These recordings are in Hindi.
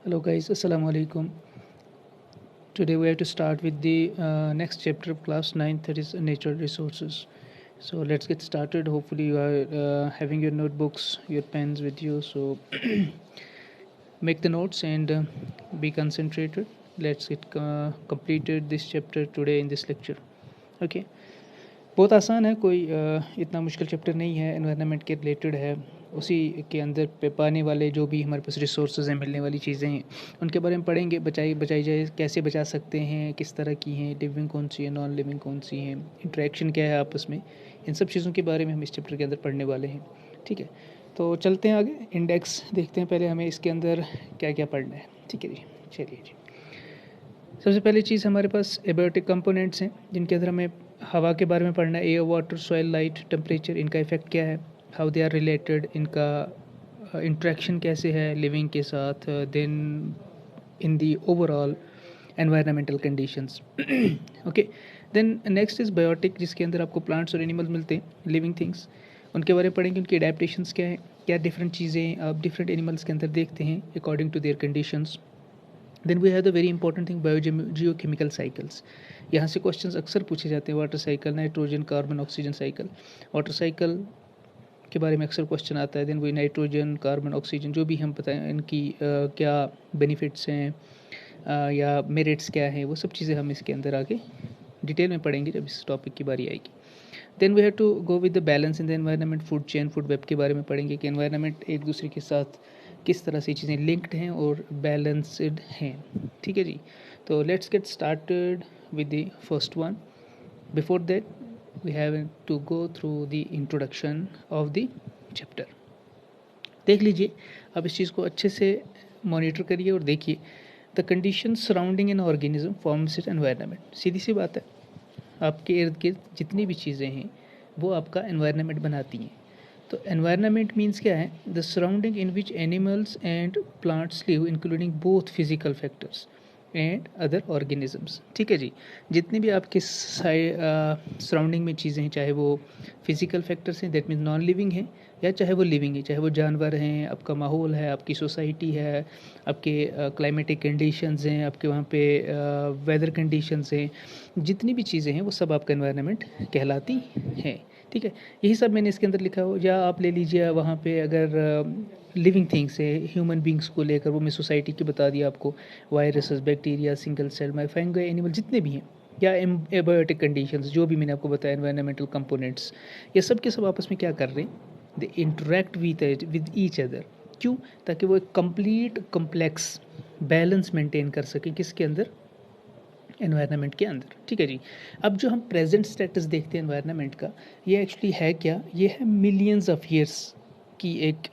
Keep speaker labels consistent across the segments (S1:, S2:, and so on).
S1: Hello guys, Assalamu alaikum. Today we have to start with the next chapter of class 9, that is natural resources. So let's get started. Hopefully you are having your notebooks, your pens with you. So make the notes and be concentrated. Let's get completed this chapter today in this lecture. Okay. बहुत आसान है, कोई इतना मुश्किल चैप्टर नहीं है, एनवायरनमेंट के रिलेटेड है। उसी के अंदर पे पाने वाले जो भी हमारे पास रिसोर्सेज हैं, मिलने वाली चीज़ें हैं, उनके बारे में पढ़ेंगे। बचाई जाए, कैसे बचा सकते हैं, किस तरह की हैं, लिविंग कौन सी है, नॉन लिविंग कौन सी हैं, इंटरेक्शन क्या है आपस में, इन सब चीज़ों के बारे में हम इस चैप्टर के अंदर पढ़ने वाले हैं। ठीक है, तो चलते हैं आगे। इंडेक्स देखते हैं पहले हमें इसके अंदर क्या क्या पढ़ना है। ठीक है जी, चलिए जी। सबसे पहली चीज़ हमारे पास एबायोटिक कंपोनेंट्स हैं, जिनके अंदर हमें हवा के बारे में पढ़ना है। Air, water, soil, light, temperature, इनका इफेक्ट क्या है, हाउ दे आर रिलेटेड, इनका इंट्रैक्शन कैसे है लिविंग के साथ, then in the overall environmental conditions. Okay, then next is biotic, जिसके अंदर आपको प्लांट्स और एनिमल्स मिलते हैं, लिविंग थिंग्स। उनके बारे में पढ़ेंगे, उनकी अडेप्टेशंस क्या है, क्या डिफरेंट चीज़ें आप डिफरेंट एनिमल्स के अंदर देखते हैं according to their conditions. Then we have the very important thing, geochemical cycles. यहाँ से क्वेश्चंस अक्सर पूछे जाते हैं। Water cycle, nitrogen, carbon, oxygen cycle. Water cycle के बारे में अक्सर क्वेश्चन आता है। देन वही नाइट्रोजन, कार्बन, ऑक्सीजन, जो भी हम बताएं इनकी क्या बेनिफिट्स हैं या मेरिट्स क्या हैं, वो सब चीज़ें हम इसके अंदर आगे डिटेल में पढ़ेंगे जब इस टॉपिक की बारी आएगी। Then we have to go with the balance in the environment, food chain, food web के बारे में पढ़ेंगे कि एनवायरनमेंट एक दूसरे के साथ किस तरह से चीज़ें लिंक्ड हैं और बैलेंसड हैं। ठीक है जी, तो let's get started with the first one. Before that we have to go through the introduction of the chapter. देख लीजिए, अब इस चीज़ को अच्छे से मॉनिटर करिए और देखिए। The condition surrounding an organism forms it environment. सीधी सी बात है, आपके इर्द गिर्द जितनी भी चीज़ें हैं वो आपका एनवायरनमेंट बनाती हैं। तो एनवायरनमेंट मीन्स क्या है, the surrounding in which animals and plants live including both physical factors and other organisms. ठीक है जी, जितनी भी आपके सराउंडिंग में चीज़ें हैं, चाहे वो फिजिकल फैक्टर्स हैं, दैट मीन्स नॉन लिविंग हैं, या चाहे वो लिविंग है, चाहे वो जानवर हैं, आपका माहौल है, आपकी सोसाइटी है, आपके क्लाइमेटिक कंडीशंस हैं, आपके वहाँ पे वेदर कंडीशंस हैं, जितनी भी चीज़ें हैं वो सब आपका एनवायरनमेंट कहलाती हैं। ठीक है, यही सब मैंने इसके अंदर लिखा हो। या आप ले लीजिए वहाँ पे अगर लिविंग थिंग्स है, ह्यूमन बींग्स को लेकर, वो मैं सोसाइटी की बता दिया आपको, viruses, bacteria, single cell, fungi, animal, जितने भी हैं, या एबायोटिक कंडीशंस, जो भी मैंने आपको बताया, एनवायरनमेंटल कंपोनेंट्स, ये सब के सब आपस में क्या कर रहे हैं, they interact with each other. क्यों? ताकि वो एक कंप्लीट कम्प्लेक्स बैलेंस मेंटेन कर सके किसके अंदर, एनवायरनमेंट के अंदर। ठीक है जी, अब जो हम प्रेजेंट स्टेटस देखते हैं एनवायरनमेंट का, ये एक्चुअली है क्या, ये है मिलियंस ऑफ ईयर्स की एक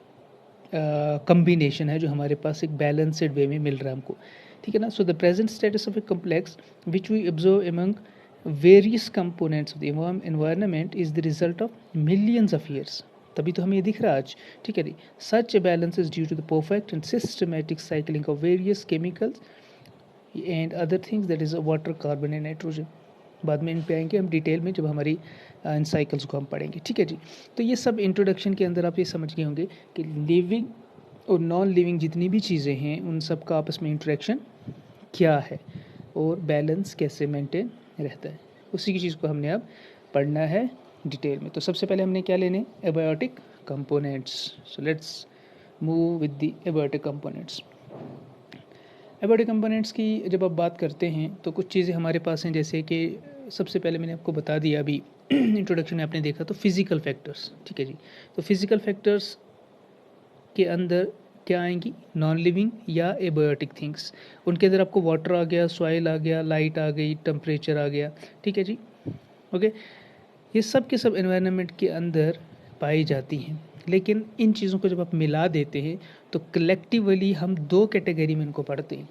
S1: कम्बिनेशन है जो हमारे पास एक बैलेंस्ड वे में मिल रहा है हमको। ठीक है ना। So the present status of a complex which we observe among various components of the environment is the result of millions of years. तभी तो हमें ये दिख रहा है आज। ठीक है जी, such a balance is due to the perfect and systematic cycling of various chemicals and other things, that is water, carbon and nitrogen. बाद में इन पे आएंगे हम डिटेल में जब हमारी इन साइकिल्स को हम पढ़ेंगे। ठीक है जी, तो ये सब इंट्रोडक्शन के अंदर आप ये समझ गए होंगे कि लिविंग और नॉन लिविंग जितनी भी चीज़ें हैं उन सब का आपस में इंट्रैक्शन क्या है और बैलेंस कैसे मेंटेन रहता है, उसी की चीज़ को हमने अब पढ़ना है डिटेल में। तो सबसे पहले हमने क्या लेने, abiotic components. So let's move with the abiotic components. Abiotic components की जब आप बात करते हैं तो कुछ चीज़ें हमारे पास हैं, जैसे कि सबसे पहले मैंने आपको बता दिया अभी इंट्रोडक्शन में आपने देखा, तो फिज़िकल फैक्टर्स। ठीक है जी, तो फिज़िकल फैक्टर्स के अंदर क्या आएंगी, नॉन लिविंग या एबायोटिक थिंग्स। उनके अंदर आपको वाटर आ गया, सॉइल आ गया, लाइट आ गई, टेम्परेचर आ गया। ठीक है जी, ओके, ये सब के सब एनवायरनमेंट के अंदर पाई जाती हैं। लेकिन इन चीज़ों को जब आप मिला देते हैं तो कलेक्टिवली हम दो कैटेगरी में इनको पढ़ते हैं।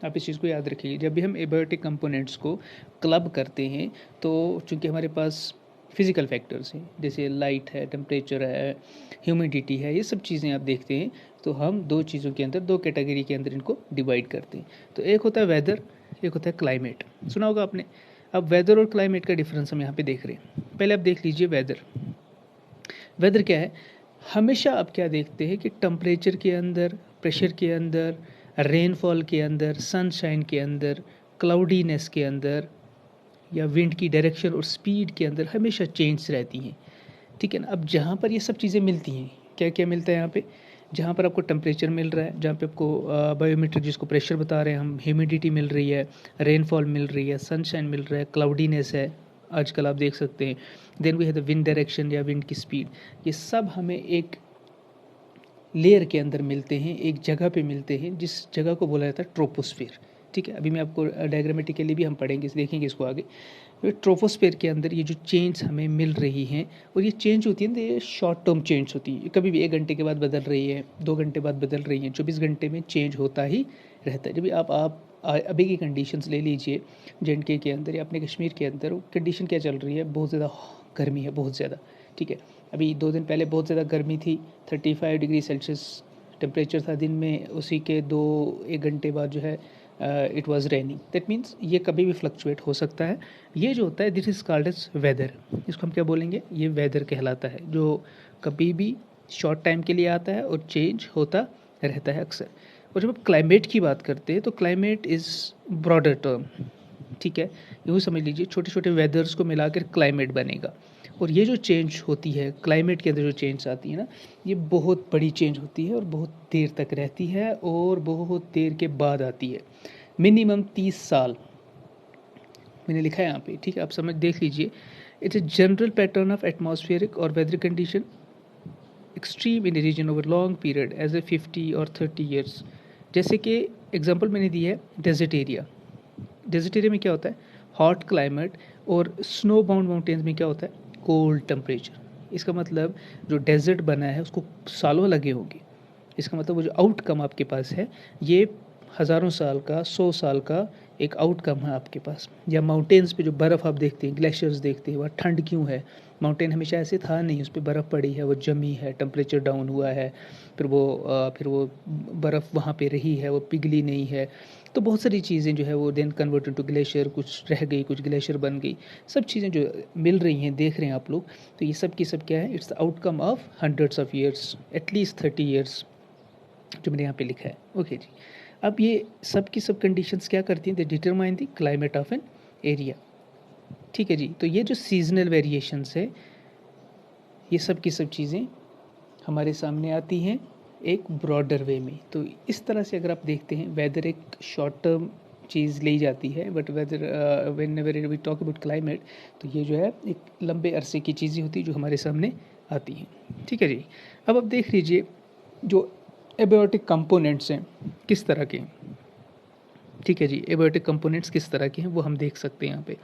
S1: आप इस चीज़ को याद रखिए, जब भी हम एबायोटिक कंपोनेंट्स को क्लब करते हैं तो चूंकि हमारे पास फिज़िकल फैक्टर्स हैं, जैसे लाइट है, टेम्परेचर है, ह्यूमिडिटी है, ये सब चीज़ें आप देखते हैं, तो हम दो चीज़ों के अंदर, दो कैटेगरी के अंदर इनको डिवाइड करते हैं। तो एक होता है वेदर, एक होता है क्लाइमेट। सुना होगा आपने। अब वेदर और क्लाइमेट का डिफरेंस हम यहाँ पे देख रहे हैं। पहले आप देख लीजिए वेदर। वेदर क्या है, हमेशा आप क्या देखते हैं कि टेम्परेचर के अंदर, प्रेशर के अंदर, रेनफॉल के अंदर, सनशाइन के अंदर, क्लाउडीनेस के अंदर या विंड की डायरेक्शन और स्पीड के अंदर हमेशा चेंज रहती हैं। ठीक है ना। अब जहाँ पर ये सब चीज़ें मिलती हैं, क्या क्या मिलता है यहाँ पे, जहाँ पर आपको टेम्परेचर मिल रहा है, जहाँ पे आपको बायोमीटर जिसको प्रेशर बता रहे हैं हम, ह्यूमिडिटी मिल रही है, रेनफॉल मिल रही है, सनशाइन मिल रहा है, क्लाउडीनेस है आजकल आप देख सकते हैं, then we have the wind direction या विंड की स्पीड, ये सब हमें एक लेयर के अंदर मिलते हैं, एक जगह पे मिलते हैं जिस जगह को बोला जाता है ट्रोपोस्फियर। ठीक है, अभी मैं आपको डायग्रामेटिकली भी हम पढ़ेंगे, देखेंगे इसको आगे। तो ट्रोपोस्फियर के अंदर ये जो चेंज हमें मिल रही हैं, और ये चेंज होती है ना, ये शॉर्ट टर्म चेंज होती है, कभी भी 1 घंटे के बाद बदल रही है, 2 घंटे बाद बदल रही है, 24 घंटे में चेंज होता ही रहता है। जब आप अभी की कंडीशंस ले लीजिए, जे के अंदर या अपने कश्मीर के अंदर कंडीशन क्या चल रही है, बहुत ज़्यादा गर्मी है, बहुत ज़्यादा। ठीक है, अभी 2 दिन पहले बहुत ज़्यादा गर्मी थी, 35 डिग्री सेल्सियस टेम्परेचर था दिन में, उसी के 1 घंटे बाद जो है it was raining. That means ये कभी भी फ्लक्चुएट हो सकता है। ये जो होता है this is called as weather, इसको हम क्या बोलेंगे, ये वेदर कहलाता है, जो कभी भी शॉर्ट टाइम के लिए आता है और चेंज होता रहता है अक्सर। और जब आप क्लाइमेट की बात करते हैं तो क्लाइमेट इज़ ब्रॉडर टर्म। ठीक है, यूँ समझ लीजिए छोटे छोटे वेदर्स को मिलाकर क्लाइमेट बनेगा। और ये जो चेंज होती है क्लाइमेट के अंदर, जो चेंज आती है ना, ये बहुत बड़ी चेंज होती है और बहुत देर तक रहती है और बहुत देर के बाद आती है, मिनिमम 30 साल मैंने लिखा है यहाँ पे। ठीक है, आप समझ देख लीजिए। It's a general pattern of atmospheric और weather condition extreme in region over long period as a 50 और 30 ईयर्स। जैसे कि एग्जांपल मैंने दी है डेजर्ट एरिया। डेजर्ट एरिया में क्या होता है, हॉट क्लाइमेट, और स्नो बाउंड माउंटेन्स में क्या होता है, कोल्ड टेम्परेचर। इसका मतलब जो डेजर्ट बना है उसको सालों लगे होंगे, इसका मतलब वो जो आउटकम आपके पास है ये हज़ारों साल का, 100 साल का एक आउटकम है आपके पास। या माउंटेन्स पे जो बर्फ़ आप देखते हैं, ग्लेशियर्स देखते हैं, वह ठंड क्यों है, माउंटेन हमेशा ऐसे था नहीं, उस पर बर्फ़ पड़ी है, वो जमी है, टेम्परेचर डाउन हुआ है, फिर वो बर्फ़ वहाँ पे रही है, वो पिघली नहीं है। तो बहुत सारी चीज़ें जो है वो देन कन्वर्ट इनटू ग्लेशियर, कुछ रह गई, कुछ ग्लेशियर बन गई, सब चीज़ें जो मिल रही हैं देख रहे हैं आप लोग। तो ये सब की सब क्या है, it's the outcome of hundreds of years, at least 30 years, जो मैंने यहाँ पे लिखा है। ओके जी, अब ये सब की सब कंडीशंस क्या करती हैं, they determine the climate of an area. ठीक है जी, तो ये जो सीजनल वेरिएशंस है, ये सब की सब चीज़ें हमारे सामने आती हैं एक ब्रॉडर वे में। तो इस तरह से अगर आप देखते हैं, वेदर एक शॉर्ट टर्म चीज़ ली जाती है, but weather whenever we talk about climate, तो ये जो है एक लंबे अरसे की चीज़ें होती है जो हमारे सामने आती हैं। ठीक है जी, अब आप देख लीजिए जो एबायोटिक कंपोनेंट्स हैं किस तरह के हैं। ठीक है जी, एबायोटिक कंपोनेंट्स किस तरह के हैं वो हम देख सकते हैं यहाँ पे,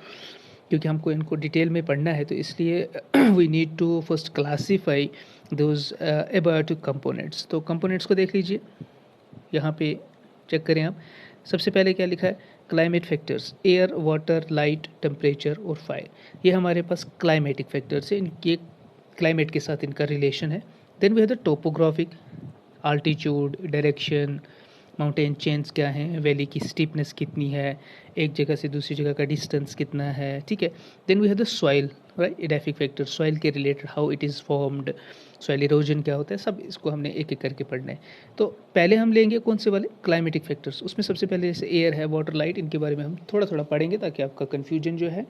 S1: क्योंकि हमको इनको डिटेल में पढ़ना है, तो इसलिए we need to first classify those abiotic components. तो कंपोनेंट्स को देख लीजिए, यहाँ पे चेक करें आप। सबसे पहले क्या लिखा है, climate factors, air, water, light, temperature और फायर। ये हमारे पास क्लाइमेटिक फैक्टर्स है, इनके क्लाइमेट के साथ इनका रिलेशन है। Then we have the topographic, altitude, direction, mountain chains क्या हैं, वैली की स्टीपनेस कितनी है, एक जगह से दूसरी जगह का डिस्टेंस कितना है। ठीक है, then we have the soil, right, edaphic factor, soil के related, how it is formed, soil erosion क्या होता है, सब इसको हमने एक एक करके पढ़ना है। तो पहले हम लेंगे कौन से वाले, क्लाइमेटिक फैक्टर्स। उसमें सबसे पहले जैसे एयर है, वाटर, लाइट, इनके बारे में हम थोड़ा थोड़ा पढ़ेंगे ताकि आपका कन्फ्यूजन जो है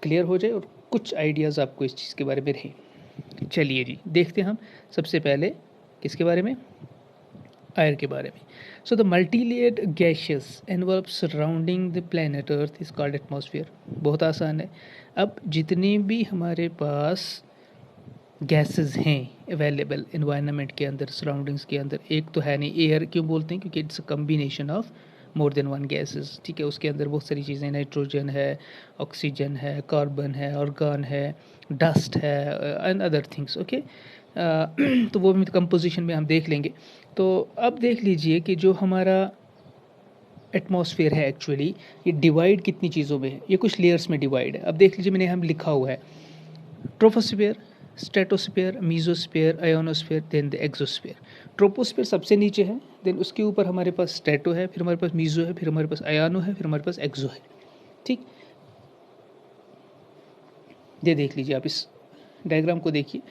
S1: क्लियर हो जाए और कुछ आइडियाज़ आपको इस चीज़ के बारे में रहे। चलिए जी, देखते हैं हम सबसे पहले किसके बारे में, एयर के बारे में। So the multilayered gases envelope surrounding the planet earth is called atmosphere. बहुत आसान है। अब जितने भी हमारे पास गैसेस हैं अवेलेबल इन्वायरमेंट के अंदर, सराउंडिंग्स के अंदर, एक तो है नहीं, एयर क्यों बोलते हैं, क्योंकि it's a combination of more than one gases. ठीक है, उसके अंदर बहुत सारी चीज़ें, नाइट्रोजन है, ऑक्सीजन है, कार्बन है, ऑर्गन है, डस्ट है एंड अदर थिंग्स। ओके, तो वो भी कंपोजिशन में हम देख लेंगे। तो अब देख लीजिए कि जो हमारा एटमॉस्फेयर है एक्चुअली, ये डिवाइड कितनी चीज़ों में है, ये कुछ लेयर्स में डिवाइड है। अब देख लीजिए, मैंने हम लिखा हुआ है troposphere, stratosphere, mesosphere, ionosphere, then the exosphere. Troposphere सबसे नीचे है, देन उसके ऊपर हमारे पास स्ट्रेटो है, फिर हमारे पास मीजो है, फिर हमारे पास आयानो है, फिर हमारे पास एक्सो है। ठीक, ये देख लीजिए, आप इस डायग्राम को देखिए।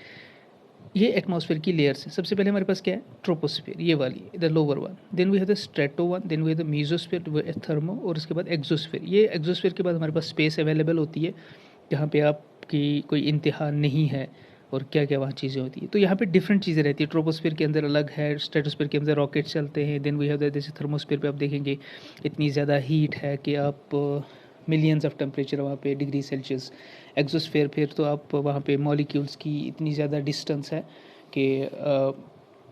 S1: ये एटमॉस्फेयर की लेयर्स है। सबसे पहले हमारे पास क्या है, ट्रोपोस्फेयर, ये वाली the lower one, then we have the strato one, then we have the mesosphere, thermo, और उसके बाद एक्सोस्फेयर। ये एक्सोस्फेयर के बाद हमारे पास स्पेस अवेलेबल होती है जहाँ पे आपकी कोई इंतहा नहीं है और क्या क्या वहाँ चीज़ें होती है। तो यहाँ पे डिफरेंट चीज़ें रहती है। ट्रोपोस्फेयर के अंदर अलग है, स्ट्रेटोस्फेयर के अंदर रॉकेट चलते हैं, देन वी हैव द जैसे थर्मोस्फेयर पे आप देखेंगे इतनी ज़्यादा हीट है कि आप मिलियंस ऑफ टेम्परेचर वहाँ पे डिग्री सेल्सियस। एक्सोस्फेयर फिर तो आप वहाँ पे मॉलिक्यूल्स की इतनी ज़्यादा डिस्टेंस है कि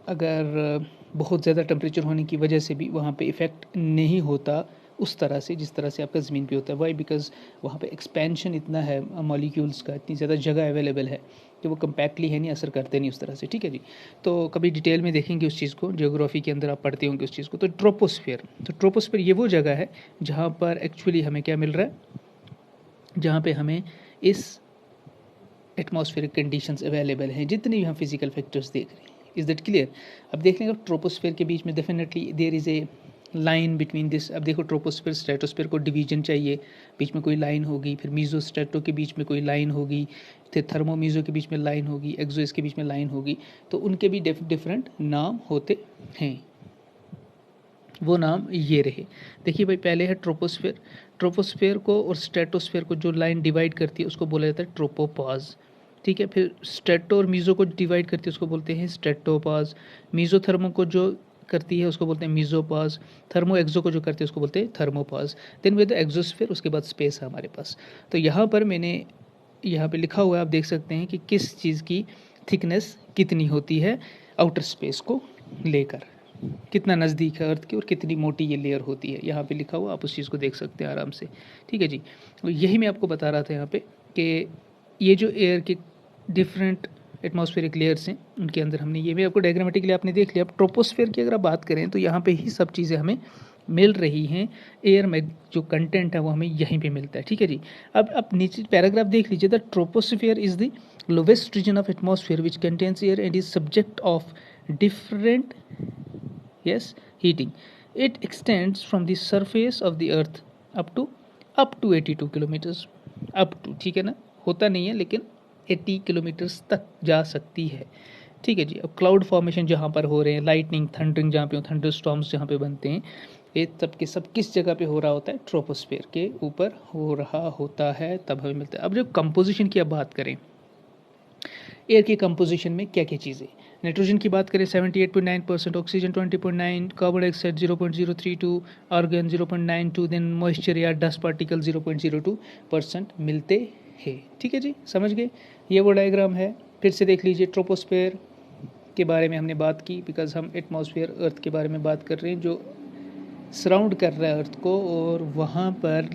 S1: अगर बहुत ज़्यादा टेम्परेचर होने की वजह से भी वहाँ पे इफ़ेक्ट नहीं होता उस तरह से जिस तरह से आपका ज़मीन पे होता है। वाई, बिकॉज वहाँ पे एक्सपेंशन इतना है मॉलिक्यूल्स का, इतनी ज़्यादा जगह अवेलेबल है कि वो कम्पैक्टली है नहीं, असर करते नहीं उस तरह से। ठीक है जी, तो कभी डिटेल में देखेंगे उस चीज़ को, जियोग्राफी के अंदर आप पढ़ते होंगे उस चीज़ को। तो ट्रोपोस्फेयर ये वो जगह है जहाँ पर एक्चुअली हमें क्या मिल रहा है, जहाँ पे हमें इस एटमॉस्फेरिक कंडीशंस अवेलेबल हैं, जितने भी हम फिजिकल फैक्टर्स देख रहे हैं। Is that clear? अब देख लेंगे ट्रोपोस्फेयर के बीच में definitely there is a line between this. अब देखो ट्रोपोस्फेयर स्ट्रेटोस्फेयर को डिवीजन चाहिए, बीच में कोई लाइन होगी, फिर मीजो स्ट्रेटो के बीच में कोई लाइन होगी, फिर थर्मो मीजो के बीच में लाइन होगी, एक्सो इसके बीच में लाइन होगी। तो उनके भी डिफरेंट नाम होते हैं, वो नाम ये रहे। देखिए भाई, पहले है ट्रोपोस्फेयर। ट्रोपोस्फेयर को और स्ट्रेटोस्फेयर को जो लाइन डिवाइड करती है उसको बोला जाता है ट्रोपोपॉज। ठीक है, फिर स्ट्रेटो और मीज़ो को डिवाइड करती है उसको बोलते हैं स्ट्रेटोपॉज। मीज़ोथर्मो को जो करती है उसको बोलते हैं मीज़ोपॉज। थर्मो एक्सो को जो करती है उसको बोलते हैं थर्मोपॉज। देन विद एक्सोस्फेयर, उसके बाद स्पेस है हमारे पास। तो यहाँ पर मैंने यहाँ पे लिखा हुआ है, आप देख सकते हैं कि किस चीज़ की थिकनेस कितनी होती है आउटर स्पेस को लेकर, कितना नज़दीक है अर्थ के और कितनी मोटी ये लेयर होती है। यहाँ पे लिखा हुआ, आप उस चीज़ को देख सकते हैं आराम से। ठीक है जी, तो यही मैं आपको बता रहा था यहाँ पे कि ये जो एयर के डिफरेंट एटमॉस्फेरिक लेयर्स हैं उनके अंदर हमने ये भी आपको डायग्रामेटिकली आपने देख लिया। अब ट्रोपोस्फेयर की अगर आप बात करें तो यहाँ पे ही सब चीज़ें हमें मिल रही हैं। एयर में जो कंटेंट है वो हमें यहीं पे मिलता है। ठीक है जी, अब नीचे पैराग्राफ देख लीजिए। The troposphere is the lowest region of atmosphere which contains air and is subject of different yes heating. It extends from the surface of the earth up to 82 kilometres. Up to, ठीक है ना, होता नहीं है लेकिन 80 किलोमीटर्स तक जा सकती है। ठीक है जी, अब क्लाउड फॉर्मेशन जहाँ पर हो रहे हैं, लाइटनिंग थंडरिंग जहाँ पे, थंडर स्टॉर्म्स जहाँ पे बनते हैं, ये सब के सब किस जगह पे हो रहा होता है, ट्रोपोस्फेयर के ऊपर हो रहा होता है, तब हमें मिलता है। अब जब कंपोजिशन की अब बात करें, एयर की कंपोजिशन में क्या क्या चीज़ें, नाइट्रोजन की बात करें 78.9%, oxygen 20.9, carbon dioxide 0.032, argon 0.92, then moisture या डस्ट पार्टिकल 0.02% मिलते हैं। ठीक है जी, समझ गए? ये वो डायग्राम है। फिर से देख लीजिए, ट्रोपोस्फेयर के बारे में हमने बात की बिकॉज हम एटमॉस्फेयर अर्थ के बारे में बात कर रहे हैं जो सराउंड कर रहा है अर्थ को, और वहाँ पर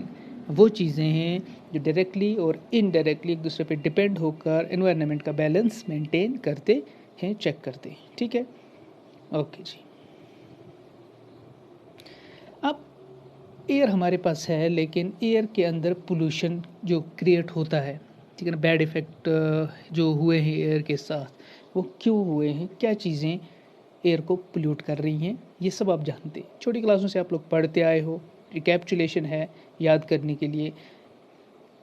S1: वो चीज़ें हैं जो डायरेक्टली और इनडायरेक्टली एक दूसरे पे डिपेंड होकर एनवायरनमेंट का बैलेंस मेंटेन करते हैं, चेक करते हैं। ठीक है, ओके जी। अब एयर हमारे पास है, लेकिन एयर के अंदर पोल्यूशन जो क्रिएट होता है, ठीक है ना, बैड इफ़ेक्ट जो हुए हैं एयर के साथ, वो क्यों हुए हैं, क्या चीज़ें एयर को पोल्यूट कर रही हैं, ये सब आप जानते हैं, छोटी क्लासों से आप लोग पढ़ते आए हो। रिकैप्चुलेशन है याद करने के लिए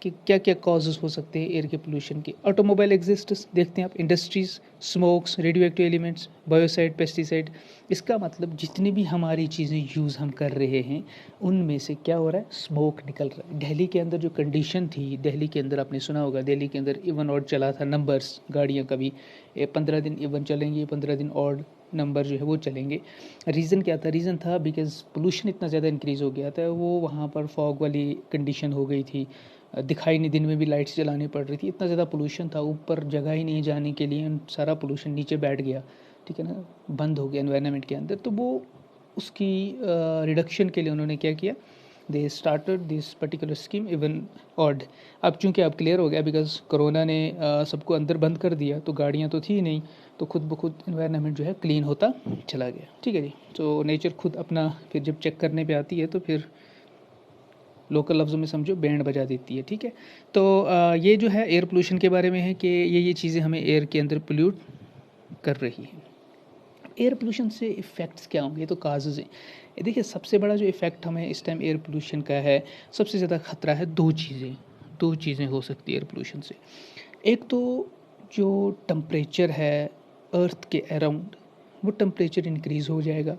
S1: कि क्या क्या कॉजेज़ हो सकते हैं एयर के पोल्यूशन के। ऑटोमोबाइल एग्जिस्ट्स देखते हैं आप, industries, smokes, radio active elements, biocide, pesticide. इसका मतलब जितनी भी हमारी चीज़ें यूज़ हम कर रहे हैं उनमें से क्या हो रहा है, स्मोक निकल रहा है। दिल्ली के अंदर जो कंडीशन थी, दिल्ली के अंदर आपने सुना होगा, दिल्ली के अंदर इवन ऑड चला था नंबर्स, गाड़ियाँ कभी 15 दिन इवन चलेंगी, 15 दिन ऑड नंबर जो है वो चलेंगे। रीज़न क्या था, रीज़न था बिकॉज पोल्यूशन इतना ज़्यादा इंक्रीज़ हो गया था, वो वहाँ पर फॉग वाली कंडीशन हो गई थी, दिखाई नहीं, दिन में भी लाइट्स जलानी पड़ रही थी, इतना ज़्यादा पोल्यूशन था, ऊपर जगह ही नहीं जाने के लिए, सारा पोल्यूशन नीचे बैठ गया। ठीक है ना, बंद हो गया एनवायरनमेंट के अंदर। तो वो उसकी रिडक्शन के लिए उन्होंने क्या किया, they started this particular scheme even odd. अब चूँकि अब क्लियर हो गया बिकॉज कोरोना ने सबको अंदर बंद कर दिया, तो गाड़ियाँ तो थी नहीं, तो खुद ब खुद एनवायरनमेंट जो है क्लीन होता चला गया। ठीक है जी, तो नेचर खुद अपना फिर जब चेक करने पे आती है तो फिर लोकल लफ्ज़ों में समझो बैंड बजा देती है। ठीक है, तो ये जो है एयर पोल्यूशन के बारे में है कि ये चीज़ें हमें एयर के अंदर पोल्यूट कर रही हैं। एयर पोल्यूशन से इफ़ेक्ट्स क्या होंगे, तो काजेज़ हैं। देखिए, सबसे बड़ा जो इफ़ेक्ट हमें इस टाइम एयर पोल्यूशन का है, सबसे ज़्यादा ख़तरा है, दो चीज़ें हो सकती है एयर पोल्यूशन से। एक तो जो टेम्परेचर है अर्थ के अराउंड वो टेम्परेचर इंक्रीज़ हो जाएगा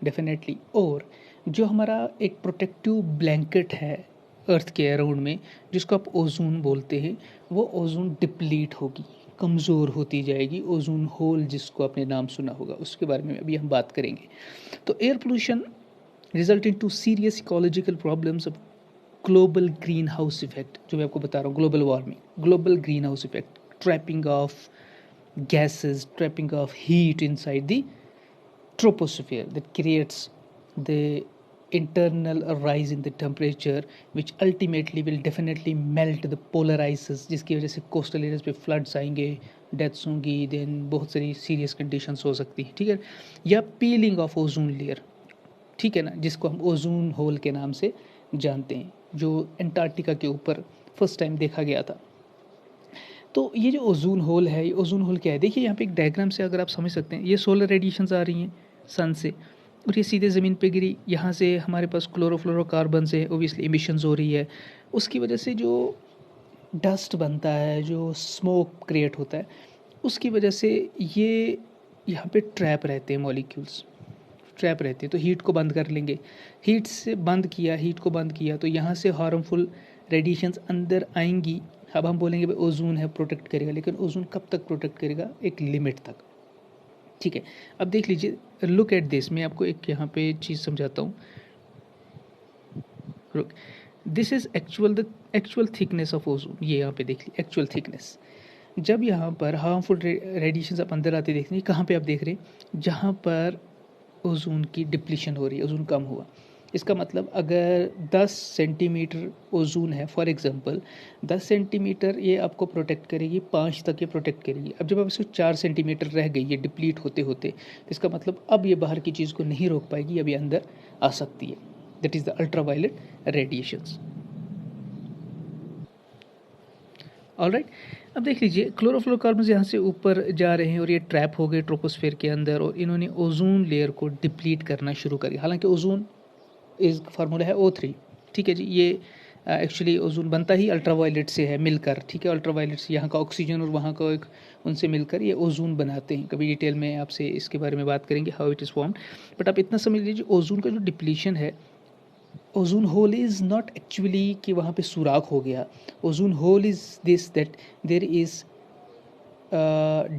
S1: डेफिनेटली। और जो हमारा एक प्रोटेक्टिव ब्लैंकेट है अर्थ के अराउंड में, जिसको आप ओजोन बोलते हैं, वो ओजोन डिप्लीट होगी, कमज़ोर होती जाएगी। ओजोन होल जिसको आपने नाम सुना होगा, उसके बारे में अभी हम बात करेंगे। तो air pollution result in to serious ecological problems of global green house effect, जो मैं आपको बता रहा हूँ, global warming, global green house effect, trapping of gases, trapping of heat inside the troposphere that creates the internal rise in the temperature, which ultimately will definitely melt the polar ices, जिसकी वजह से कोस्टल एरियाज पे फ्लड्स आएंगे, डेथ्स होंगी, देन बहुत सारी सीरियस कंडीशंस हो सकती हैं, ठीक है। या पीलिंग ऑफ ओजोन लेयर, ठीक है ना, जिसको हम ओजोन होल के नाम से जानते हैं, जो एंटार्क्टिका के ऊपर फर्स्ट टाइम देखा गया था। तो ये जो ओजोन होल है, ये ओजोन होल क्या है, देखिए यहाँ पे एक डायग्राम से अगर आप समझ सकते हैं, ये सोलर रेडिएशंस आ रही हैं सन से और ये सीधे ज़मीन पे गिरी, यहाँ से हमारे पास क्लोरोफ्लोरोकार्बन से ओबियसली इमिशंस हो रही है, उसकी वजह से जो डस्ट बनता है, जो स्मोक क्रिएट होता है, उसकी वजह से ये यहाँ पे ट्रैप रहते हैं, मॉलिक्यूल्स ट्रैप रहते हैं, तो हीट को बंद कर लेंगे। हीट से बंद किया, हीट को बंद किया तो यहाँ से हार्मफुल रेडिएशंस अंदर आएंगी। अब हम बोलेंगे भाई ओजोन है, प्रोटेक्ट करेगा, लेकिन ओजोन कब तक प्रोटेक्ट करेगा, एक लिमिट तक, ठीक है। अब देख लीजिए, लुक एट दिस, मैं आपको एक यहाँ पे चीज़ समझाता हूँ। This is actual thickness of ozone, ये यहाँ पे देख लीजिए एक्चुअल थिकनेस। जब यहाँ पर हार्मफुल रेडिएशन आप अंदर आते देख रहे हैं, कहाँ पे आप देख रहे हैं, जहाँ पर ओजोन की डिप्लीशन हो रही है, ओजोन कम हुआ। इसका मतलब अगर 10 सेंटीमीटर ओजोन है, फॉर एग्जांपल 10 सेंटीमीटर ये आपको प्रोटेक्ट करेगी, 5 तक ये प्रोटेक्ट करेगी। अब जब अब इसको 4 सेंटीमीटर रह गई, ये डिप्लीट होते होते, तो इसका मतलब अब ये बाहर की चीज़ को नहीं रोक पाएगी, अब ये अंदर आ सकती है। That is the ultraviolet radiations. Alright, अब देख लीजिए, क्लोरोफ्लोरोकार्बन यहाँ से ऊपर जा रहे हैं और ये ट्रैप हो गए ट्रोपोस्फेयर के अंदर, और इन्होंने ओजोन लेयर को डिप्लीट करना शुरू कर दिया। हालांकि ओजोन इस फार्मूला है O3, ठीक है जी। ये एक्चुअली ओजोन बनता ही अल्ट्रावायलेट से है मिलकर, ठीक है। अल्ट्रावायलेट से यहाँ का ऑक्सीजन और वहाँ का एक उनसे मिलकर ये ओजोन बनाते हैं। कभी डिटेल में आपसे इसके बारे में बात करेंगे, how it is formed. But आप इतना समझ लीजिए, ओजोन का जो डिप्लीशन है, ozone hole is not actually कि वहाँ पे सुराख हो गया। Ozone hole is this, that there is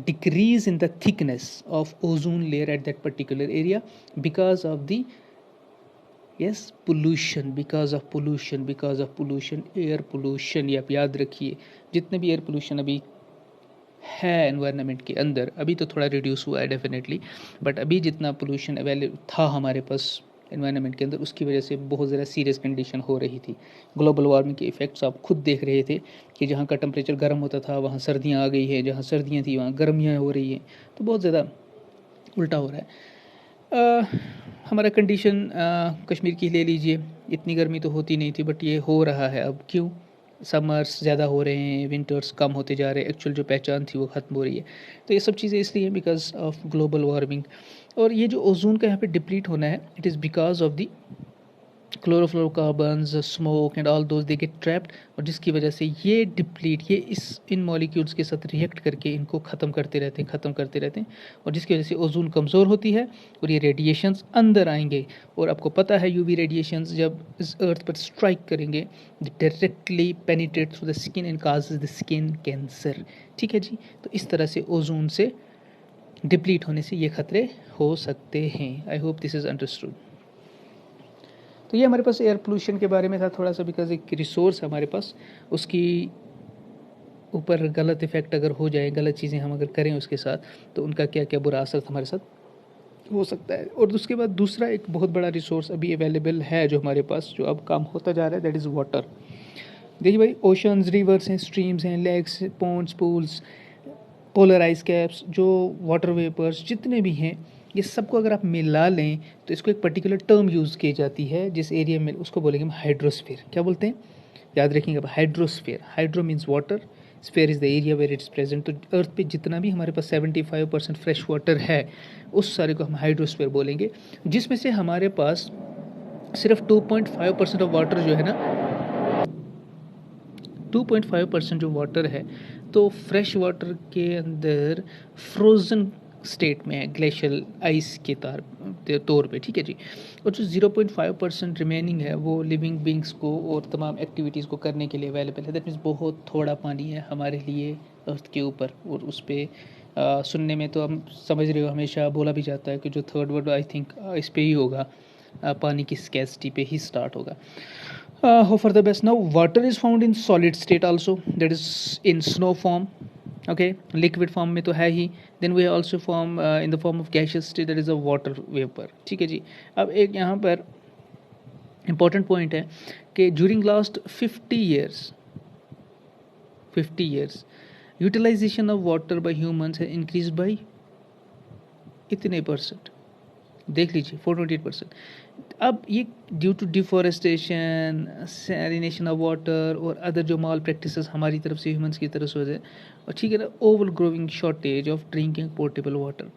S1: decrease in the thickness of ozone layer at that particular area because of the pollution, because of pollution, air pollution. ये आप याद रखिए, जितने भी एयर पोल्यूशन अभी है एनवायरनमेंट के अंदर, अभी तो थोड़ा रिड्यूस हुआ है डेफिनेटली, बट अभी जितना पोल्यूशन अवेलेबल था हमारे पास एनवायरनमेंट के अंदर, उसकी वजह से बहुत ज़्यादा सीरियस कंडीशन हो रही थी। ग्लोबल वार्मिंग के इफ़ेक्ट्स आप खुद देख रहे थे कि जहाँ का टेम्परेचर गर्म होता था वहाँ सर्दियाँ आ गई है, जहाँ सर्दियाँ थी वहाँ गर्मियाँ हो रही हैं, तो बहुत ज़्यादा उल्टा हो रहा है। हमारा कंडीशन कश्मीर की ले लीजिए, इतनी गर्मी तो होती नहीं थी, बट ये हो रहा है अब। क्यों? समर्स ज़्यादा हो रहे हैं, विंटर्स कम होते जा रहे हैं, एक्चुअल जो पहचान थी वो ख़त्म हो रही है। तो ये सब चीज़ें इसलिए बिकॉज ऑफ ग्लोबल वार्मिंग। और ये जो ओजोन का यहाँ पे डिप्लीट होना है, it is because of the chlorofluorocarbons, smoke and all those they get trapped, और जिसकी वजह से ये डिप्लीट, ये इन मॉलिक्यूल्स के साथ रिएक्ट करके इनको ख़त्म करते रहते हैं, और जिसकी वजह से ओजोन कमज़ोर होती है और ये रेडिएशंस अंदर आएंगे। और आपको पता है यूवी रेडिएशंस जब इस अर्थ पर स्ट्राइक करेंगे, directly penetrate through the skin and causes the skin cancer, ठीक है जी। तो इस तरह से ओजोन से डिप्लीट होने से ये खतरे हो सकते हैं। I hope this is understood. तो ये हमारे पास एयर पोल्यूशन के बारे में था थोड़ा सा, बिकॉज एक रिसोर्स है हमारे पास, उसकी ऊपर गलत इफेक्ट अगर हो जाए, गलत चीज़ें हम अगर करें उसके साथ, तो उनका क्या क्या बुरा असर हमारे साथ हो सकता है। और उसके बाद दूसरा एक बहुत बड़ा रिसोर्स अभी अवेलेबल है जो हमारे पास, जो अब काम होता जा रहा है, दैट इज़ वाटर। देखिए भाई, ओशंस, रिवर्स हैं, स्ट्रीम्स हैं, lakes, ponds, pools, polar ice caps, जो वाटर वेपर्स जितने भी हैं, ये सबको अगर आप मिला लें तो इसको एक पर्टिकुलर टर्म यूज़ की जाती है जिस एरिया में, उसको बोलेंगे हम हाइड्रोस्फीयर। क्या बोलते हैं, याद रखेंगे आप, hydrosphere. Hydro means water, sphere is the area where it's present. तो अर्थ पे जितना भी हमारे पास 75% फ्रेश वाटर है, उस सारे को हम हाइड्रोस्फीयर बोलेंगे, जिसमें से हमारे पास सिर्फ 2.5% ऑफ वाटर जो है ना, 2.5% जो वाटर है, तो फ्रेश वाटर के अंदर फ्रोज़न स्टेट में है, ग्लेशियल आइस के तौर पे, ठीक है जी। और जो 0.5% रिमेनिंग है वो लिविंग बींग्स को और तमाम एक्टिविटीज़ को करने के लिए अवेलेबल है। दैट मीन्स बहुत थोड़ा पानी है हमारे लिए अर्थ के ऊपर, और उस पर सुनने में तो हम समझ रहे हो हमेशा बोला भी जाता है कि जो थर्ड वर्ल्ड आई थिंक इस पे ही होगा, पानी की स्कैसिटी पे ही स्टार्ट होगा। Hope for the best. Now water is found in solid state also, that is in snow form, okay, liquid form में तो है ही। Then we also form in the form of gaseous state, that is a water vapour, ठीक है जी। अब एक यहाँ पर इम्पॉर्टेंट पॉइंट है कि during last 50 years utilization of water by humans है इंक्रीज बाय इतने परसेंट, देख लीजिए 428%। अब ये due to deforestation, salination of water और अदर जो माल प्रैक्टिसेस हमारी तरफ से, ह्यूमंस की तरफ से हो जाए, और ठीक है ना, over growing shortage of drinking portable water,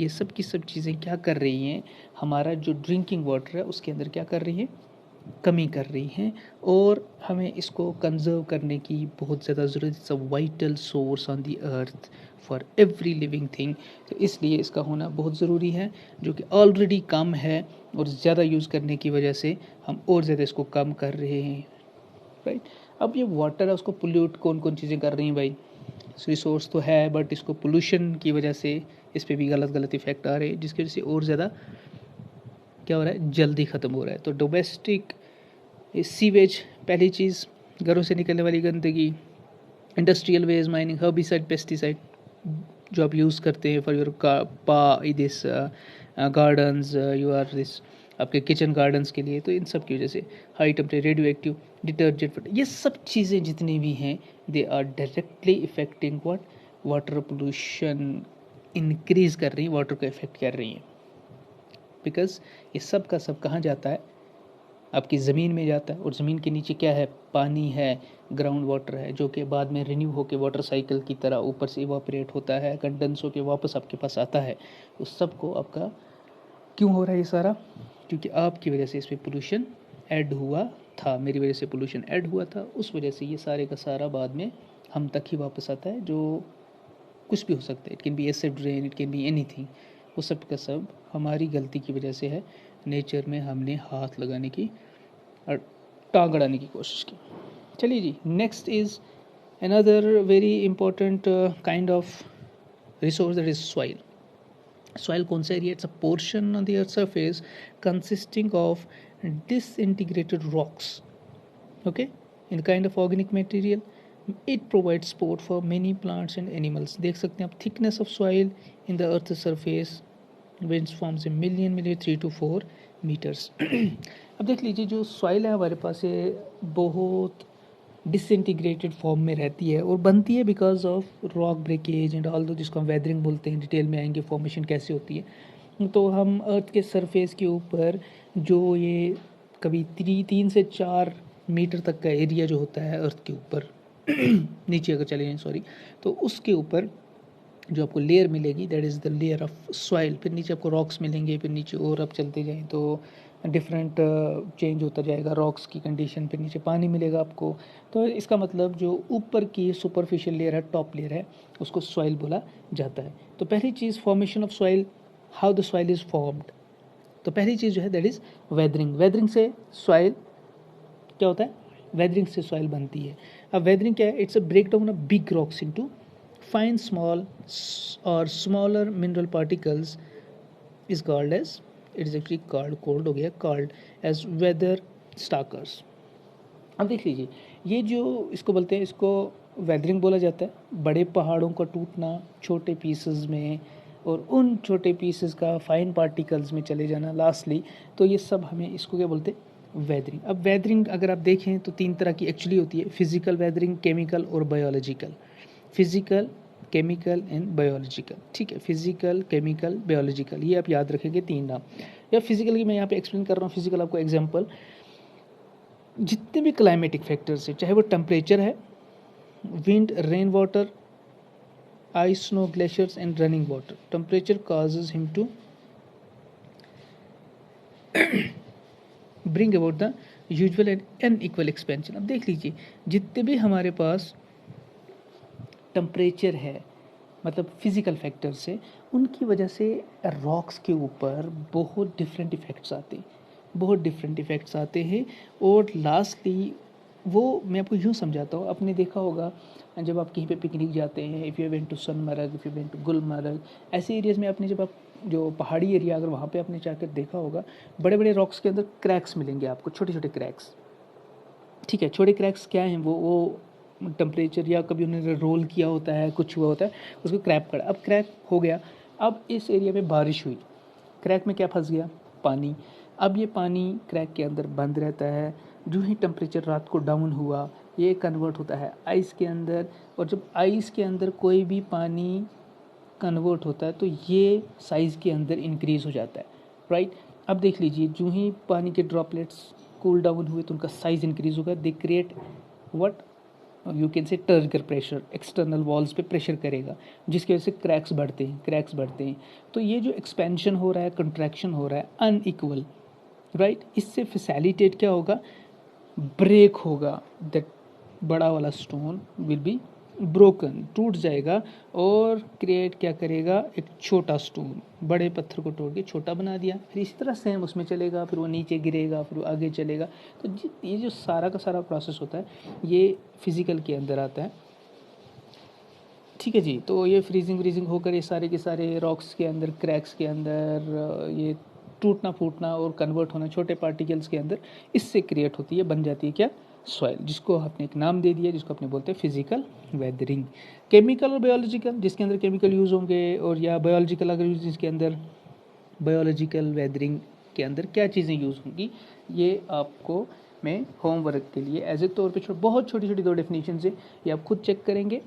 S1: ये सब की सब चीज़ें क्या कर रही हैं, हमारा जो ड्रिंकिंग वाटर है उसके अंदर क्या कर रही हैं, कमी कर रही हैं। और हमें इसको कंजर्व करने की बहुत ज़्यादा ज़रूरत है। It's a vital source on the earth for every living thing, तो इसलिए इसका होना बहुत ज़रूरी है, जो कि ऑलरेडी कम है और ज़्यादा यूज़ करने की वजह से हम और ज़्यादा इसको कम कर रहे हैं, राइट। अब ये वाटर है उसको पोल्यूट कौन कौन चीज़ें कर रही हैं भाई, रिसोर्स तो है बट इसको पोल्यूशन की वजह से इस पर भी गलत गलत इफेक्ट आ रहे हैं, जिसकी वजह से और ज़्यादा क्या हो रहा है, जल्दी ख़त्म हो रहा है। तो डोमेस्टिक सीवेज पहली चीज़, घरों से निकलने वाली गंदगी, industrial waste, mining, herbicide, pesticide जो आप यूज़ करते हैं for your this gardens, you are this आपके किचन गार्डन्स के लिए, तो इन सब की वजह से high temperature, radio active detergent, ये सब चीज़ें जितनी भी हैं they are directly affecting what, water pollution increase कर रही हैं, वाटर को इफेक्ट कर रही हैं। बिकॉज ये सब का सब कहाँ जाता है, आपकी ज़मीन में जाता है, और ज़मीन के नीचे क्या है, पानी है, ग्राउंड वाटर है, जो कि बाद में रिन्यू होकर वाटर साइकिल की तरह ऊपर से इवापोरेट होता है, कंडेंस होकर वापस आपके पास आता है। उस सब को आपका क्यों हो रहा है ये सारा, क्योंकि आपकी वजह से इस पर पोल्यूशन ऐड हुआ था, मेरी वजह से पोल्यूशन ऐड हुआ था, उस वजह से ये सारे का सारा बाद में हम तक ही वापस आता है, जो कुछ भी हो सकता है, it can B acid rain, it can be anything, वो सब का सब हमारी गलती की वजह से है। नेचर में हमने हाथ लगाने की और टांग अड़ाने की कोशिश की। चलिए जी, next is another very important kind of resource, that is soil. Soil कौन सा area, it's a portion on the earth surface consisting of disintegrated rocks, okay, in kind of organic material. It provides support for many plants and animals. देख सकते हैं आप thickness of soil in the earth's surface winds forms a million 3 to 4 meters. अब देख लीजिए जो सॉइल है हमारे पास ये बहुत डिसइंटीग्रेटेड फॉर्म में रहती है और बनती है because of rock breakage and all दो, जिसको हम वेदरिंग बोलते हैं, डिटेल में आएंगे फॉर्मेशन कैसे होती है। तो हम अर्थ के सरफेस के ऊपर जो ये कभी 3 से 4 मीटर तक का एरिया जो होता है अर्थ के ऊपर नीचे अगर चले जाएँ सॉरी, तो उसके ऊपर जो आपको लेयर मिलेगी that is the layer of soil. फिर नीचे आपको रॉक्स मिलेंगे, फिर नीचे और आप चलते जाएँ तो डिफरेंट चेंज होता जाएगा रॉक्स की कंडीशन, फिर नीचे पानी मिलेगा आपको। तो इसका मतलब जो ऊपर की सुपरफिशियल लेयर है, टॉप लेयर है, उसको सॉइल बोला जाता है। तो पहली चीज़ formation of soil, how the soil is formed. तो पहली चीज़ जो है दैट इज़ वेदरिंग। वेदरिंग से सॉइल क्या होता है, वेदरिंग से सॉइल बनती है। अब वेदरिंग क्या है, it's a break down of big rocks into fine small और smaller mineral particles is called as, it is actually called हो गया, कॉल्ड एज वेदर स्टाकर्स। अब देख लीजिए ये जो इसको बोलते हैं, इसको वेदरिंग बोला जाता है। बड़े पहाड़ों का टूटना छोटे पीसेस में और उन छोटे पीसेस का फाइन पार्टिकल्स में चले जाना लास्टली, तो ये सब हमें इसको क्या बोलते हैं, वेदरिंग। अब वेदरिंग अगर आप देखें तो 3 तरह की एक्चुअली होती है, फिजिकल वेदरिंग, केमिकल और biological. Physical, chemical and biological, ठीक है, फिजिकल, केमिकल, बायोलॉजिकल, ये आप याद रखेंगे 3 नाम। या फिजिकल की मैं यहाँ पे एक्सप्लेन कर रहा हूँ, फिजिकल आपको एग्जांपल, जितने भी क्लाइमेटिक फैक्टर्स है, चाहे वो टेम्परेचर है, wind, rain water, ice, snow, glaciers and running water. Temperature causes him to bring about the usual and unequal expansion. अब देख लीजिए जितने भी हमारे पास टेम्परेचर है, मतलब फिज़िकल फैक्टर से, उनकी वजह से रॉक्स के ऊपर बहुत डिफरेंट इफ़ेक्ट्स आते हैं, बहुत डिफरेंट इफ़ेक्ट्स आते हैं। और लास्टली वो मैं आपको यूँ समझाता हूँ, आपने देखा होगा जब आप कहीं पे पिकनिक जाते हैं, if you went to Sonmarg, if you went to Gulmarg, ऐसे एरियाज़ में आपने जब आप जो पहाड़ी एरिया अगर वहाँ पे आपने जाकर देखा होगा, बड़े बड़े रॉक्स के अंदर क्रैक्स मिलेंगे आपको, छोटे छोटे क्रैक्स। ठीक है, छोटे क्रैक्स क्या हैं, वो टेम्परेचर या कभी उन्होंने रोल किया होता है, कुछ हुआ होता है, उसको क्रैक पड़ा। अब क्रैक हो गया, अब इस एरिया में बारिश हुई, क्रैक में क्या फंस गया, पानी। अब ये पानी क्रैक के अंदर बंद रहता है, जो ही टेम्परेचर रात को डाउन हुआ, ये कन्वर्ट होता है आइस के अंदर। और जब आइस के अंदर कोई भी पानी कन्वर्ट होता है तो ये साइज़ के अंदर इंक्रीज़ हो जाता है, राइट। अब देख लीजिए, जो ही पानी के ड्रॉपलेट्स कूल डाउन हुए तो उनका साइज़ इंक्रीज़ होगा, they create what you can say turgor pressure, external walls पे प्रेशर करेगा, जिसकी वजह से क्रैक्स बढ़ते हैं, क्रैक्स बढ़ते हैं। तो ये जो एक्सपेंशन हो रहा है, कंट्रैक्शन हो रहा है अनइक्वल, राइट, इससे फैसिलिटेट क्या होगा, ब्रेक होगा, दैट बड़ा वाला स्टोन विल बी ब्रोकन, टूट जाएगा और क्रिएट क्या करेगा, एक छोटा स्टोन, बड़े पत्थर को तोड़ के छोटा बना दिया, फिर इसी तरह सेम उसमें चलेगा, फिर वो नीचे गिरेगा, फिर वो आगे चलेगा। तो ये जो सारा का सारा प्रोसेस होता है, ये फिजिकल के अंदर आता है, ठीक है जी। तो ये फ्रीजिंग व्रीजिंग होकर ये सारे के सारे रॉक्स के अंदर, क्रैक्स के अंदर ये टूटना फूटना और कन्वर्ट होना छोटे पार्टिकल्स के अंदर, इससे क्रिएट होती है, बन जाती है क्या, सॉइल, जिसको आपने एक नाम दे दिया, जिसको अपने बोलते हैं फिजिकल वेदरिंग। केमिकल और बायोलॉजिकल, जिसके अंदर केमिकल यूज़ होंगे, और या बायोलॉजिकल अगर यूज, जिसके अंदर बायोलॉजिकल वेदरिंग के अंदर क्या चीज़ें यूज़ होंगी, ये आपको मैं होमवर्क के लिए एज ए तौर पे बहुत छोटी छोटी 2 डेफिनेशन है, ये आप खुद चेक करेंगे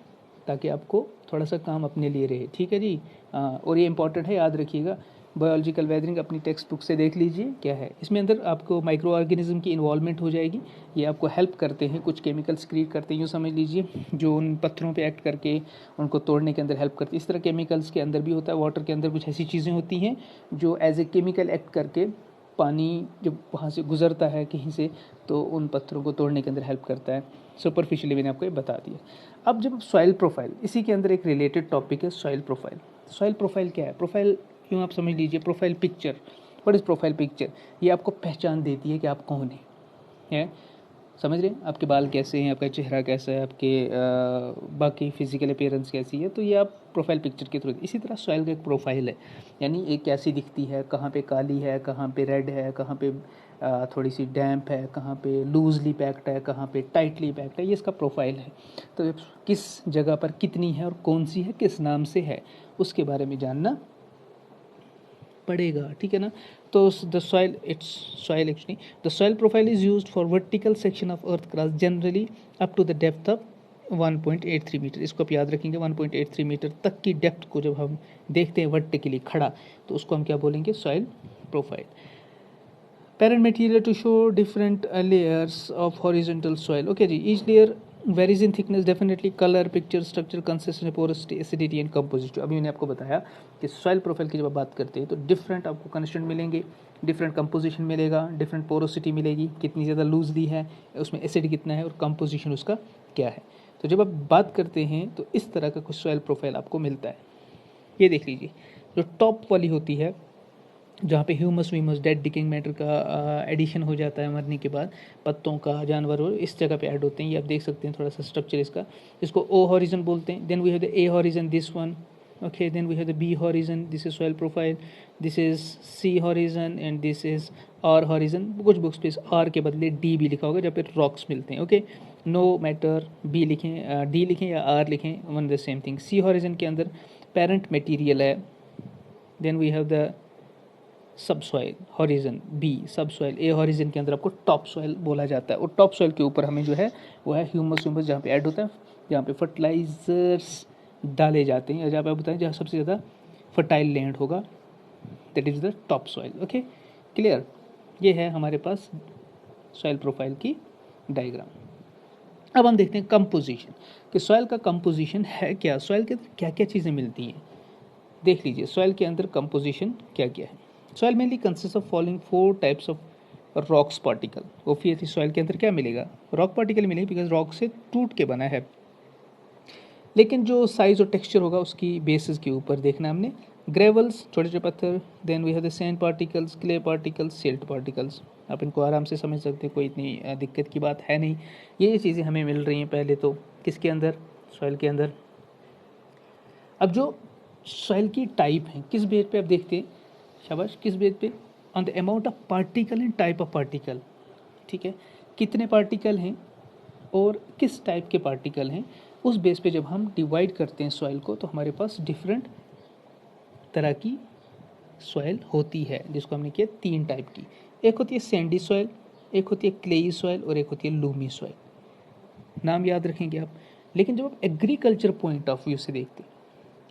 S1: ताकि आपको थोड़ा सा काम अपने लिए रहे, ठीक है जी। और ये इंपॉर्टेंट है, याद रखिएगा। बायोलॉजिकल वेदरिंग अपनी टेक्स्ट बुक से देख लीजिए क्या है इसमें, अंदर आपको माइक्रो ऑर्गेनिज्म की इन्वॉल्वमेंट हो जाएगी, ये आपको हेल्प करते हैं, कुछ केमिकल्स क्रिएट करते हैं, यूँ समझ लीजिए, जो उन पत्थरों पे एक्ट करके उनको तोड़ने के अंदर हेल्प करती है। इस तरह केमिकल्स के अंदर भी होता है, वाटर के अंदर कुछ ऐसी चीज़ें होती हैं जो एज ए केमिकल एक्ट करके पानी जब वहाँ से गुजरता है कहीं से, तो उन पत्थरों को तोड़ने के अंदर हेल्प करता है। सुपरफिशियली मैंने आपको ये बता दिया। अब जब सॉइल प्रोफाइल, इसी के अंदर एक रिलेटेड टॉपिक है सॉइल प्रोफाइल। सॉइल प्रोफाइल क्या है, प्रोफाइल क्यों आप समझ लीजिए, profile picture, what is profile picture, ये आपको पहचान देती है कि आप कौन है, समझ रहे हैं, आपके बाल कैसे हैं, आपका चेहरा कैसा है, आपके बाकी फिजिकल अपीयरेंस कैसी है, तो ये आप प्रोफाइल पिक्चर के थ्रू। इसी तरह सॉइल का एक प्रोफाइल है, यानी एक कैसी दिखती है, कहाँ पे काली है, कहाँ पे रेड है, कहाँ पे थोड़ी सी डैम्प है, कहाँ पे लूजली पैक्ड है, कहाँ पे टाइटली पैक्ड है, ये इसका प्रोफाइल है। तो किस जगह पर कितनी है और कौन सी है, किस नाम से है, उसके बारे में जानना पड़ेगा, ठीक है ना। तो the soil, it's soil actually, the soil profile is used for vertical section of earth crust generally up to the depth of 1.83 metre. इसको आप याद रखेंगे, 1.83 मीटर तक की डेप्थ को जब हम देखते हैं वर्टिकली खड़ा, तो उसको हम क्या बोलेंगे, soil profile. Parent material to show different layers of horizontal soil. Okay जी, each layer varies in thickness, definitely color, picture, structure, consistency, porosity, acidity and composition. अभी मैंने आपको बताया कि soil profile की जब आप बात करते हैं तो different आपको कंस्टेंट मिलेंगे, different composition मिलेगा, different porosity मिलेगी, कितनी ज़्यादा लूजली है, उसमें एसिड कितना है और composition उसका क्या है। तो जब आप बात करते हैं तो इस तरह का कुछ soil profile आपको मिलता है। ये देख लीजिए, जो टॉप वाली होती है, जहाँ पे ह्यूमस वीमस डेड डिकिंग मैटर का एडिशन हो जाता है मरने के बाद, पत्तों का, जानवर, और इस जगह पे ऐड होते हैं, ये आप देख सकते हैं थोड़ा सा स्ट्रक्चर इसका, इसको ओ हॉरिजन बोलते हैं। Then we have the A horizon, this one, okay, then we have the B horizon, this is soil profile, this is C horizon and this is R horizon. कुछ बुक्स पे आर के बदले डी भी लिखा होगा जब पे रॉक्स मिलते हैं, ओके, नो मैटर बी लिखें, डी लिखें या आर लिखें, one the same thing. C horizon के अंदर पेरेंट मटेरियल है, then we have the sub soil, horizon B sub soil, A horizon के अंदर आपको टॉप सॉइल बोला जाता है, और टॉप सॉइल के ऊपर हमें जो है वो है ह्यूमस ह्यूमस, जहाँ पे ऐड होता है, जहाँ पे फर्टिलाइजर्स डाले जाते हैं, या जहाँ पे आप बताएं जहाँ सबसे ज़्यादा फर्टाइल लैंड होगा, that is the top soil. Okay, clear, ये है हमारे पास सॉइल प्रोफाइल की डायग्राम। अब हम देखते हैं कंपोजिशन, कि सॉइल का कंपोजिशन है क्या, सॉइल के अंदर क्या क्या चीज़ें मिलती हैं। देख लीजिए सॉइल के अंदर कंपोजिशन क्या क्या है। Soil mainly consist of following 4 types of rocks particle. Obviously soil के अंदर क्या मिलेगा, रॉक पार्टिकल मिलेगी, बिकॉज रॉक से टूट के बना है। लेकिन जो साइज़ और टेक्सचर होगा उसकी बेसिस के ऊपर देखना हमने। ग्रेवल्स, छोटे छोटे पत्थर, then we have the sand particles, clay particles, silt particles. आप इनको आराम से समझ सकते हैं, कोई इतनी दिक्कत की बात है नहीं। ये चीज़ें हमें मिल रही हैं पहले तो किसके अंदर, सॉइल के अंदर। अब जो सॉइल की टाइप है किस बेस पे आप देखते हैं, शाबाश, किस बेस पे, on the amount of particle and type of particle. ठीक है, कितने पार्टिकल हैं और किस टाइप के पार्टिकल हैं, उस बेस पे जब हम डिवाइड करते हैं सॉइल को तो हमारे पास डिफरेंट तरह की सॉइल होती है, जिसको हमने किया 3 टाइप की। एक होती है सैंडी सॉइल, एक होती है क्लेई सॉइल और एक होती है लूमी सॉइल। नाम याद रखेंगे आप। लेकिन जब आप एग्रीकल्चर पॉइंट ऑफ व्यू से देखते हैं,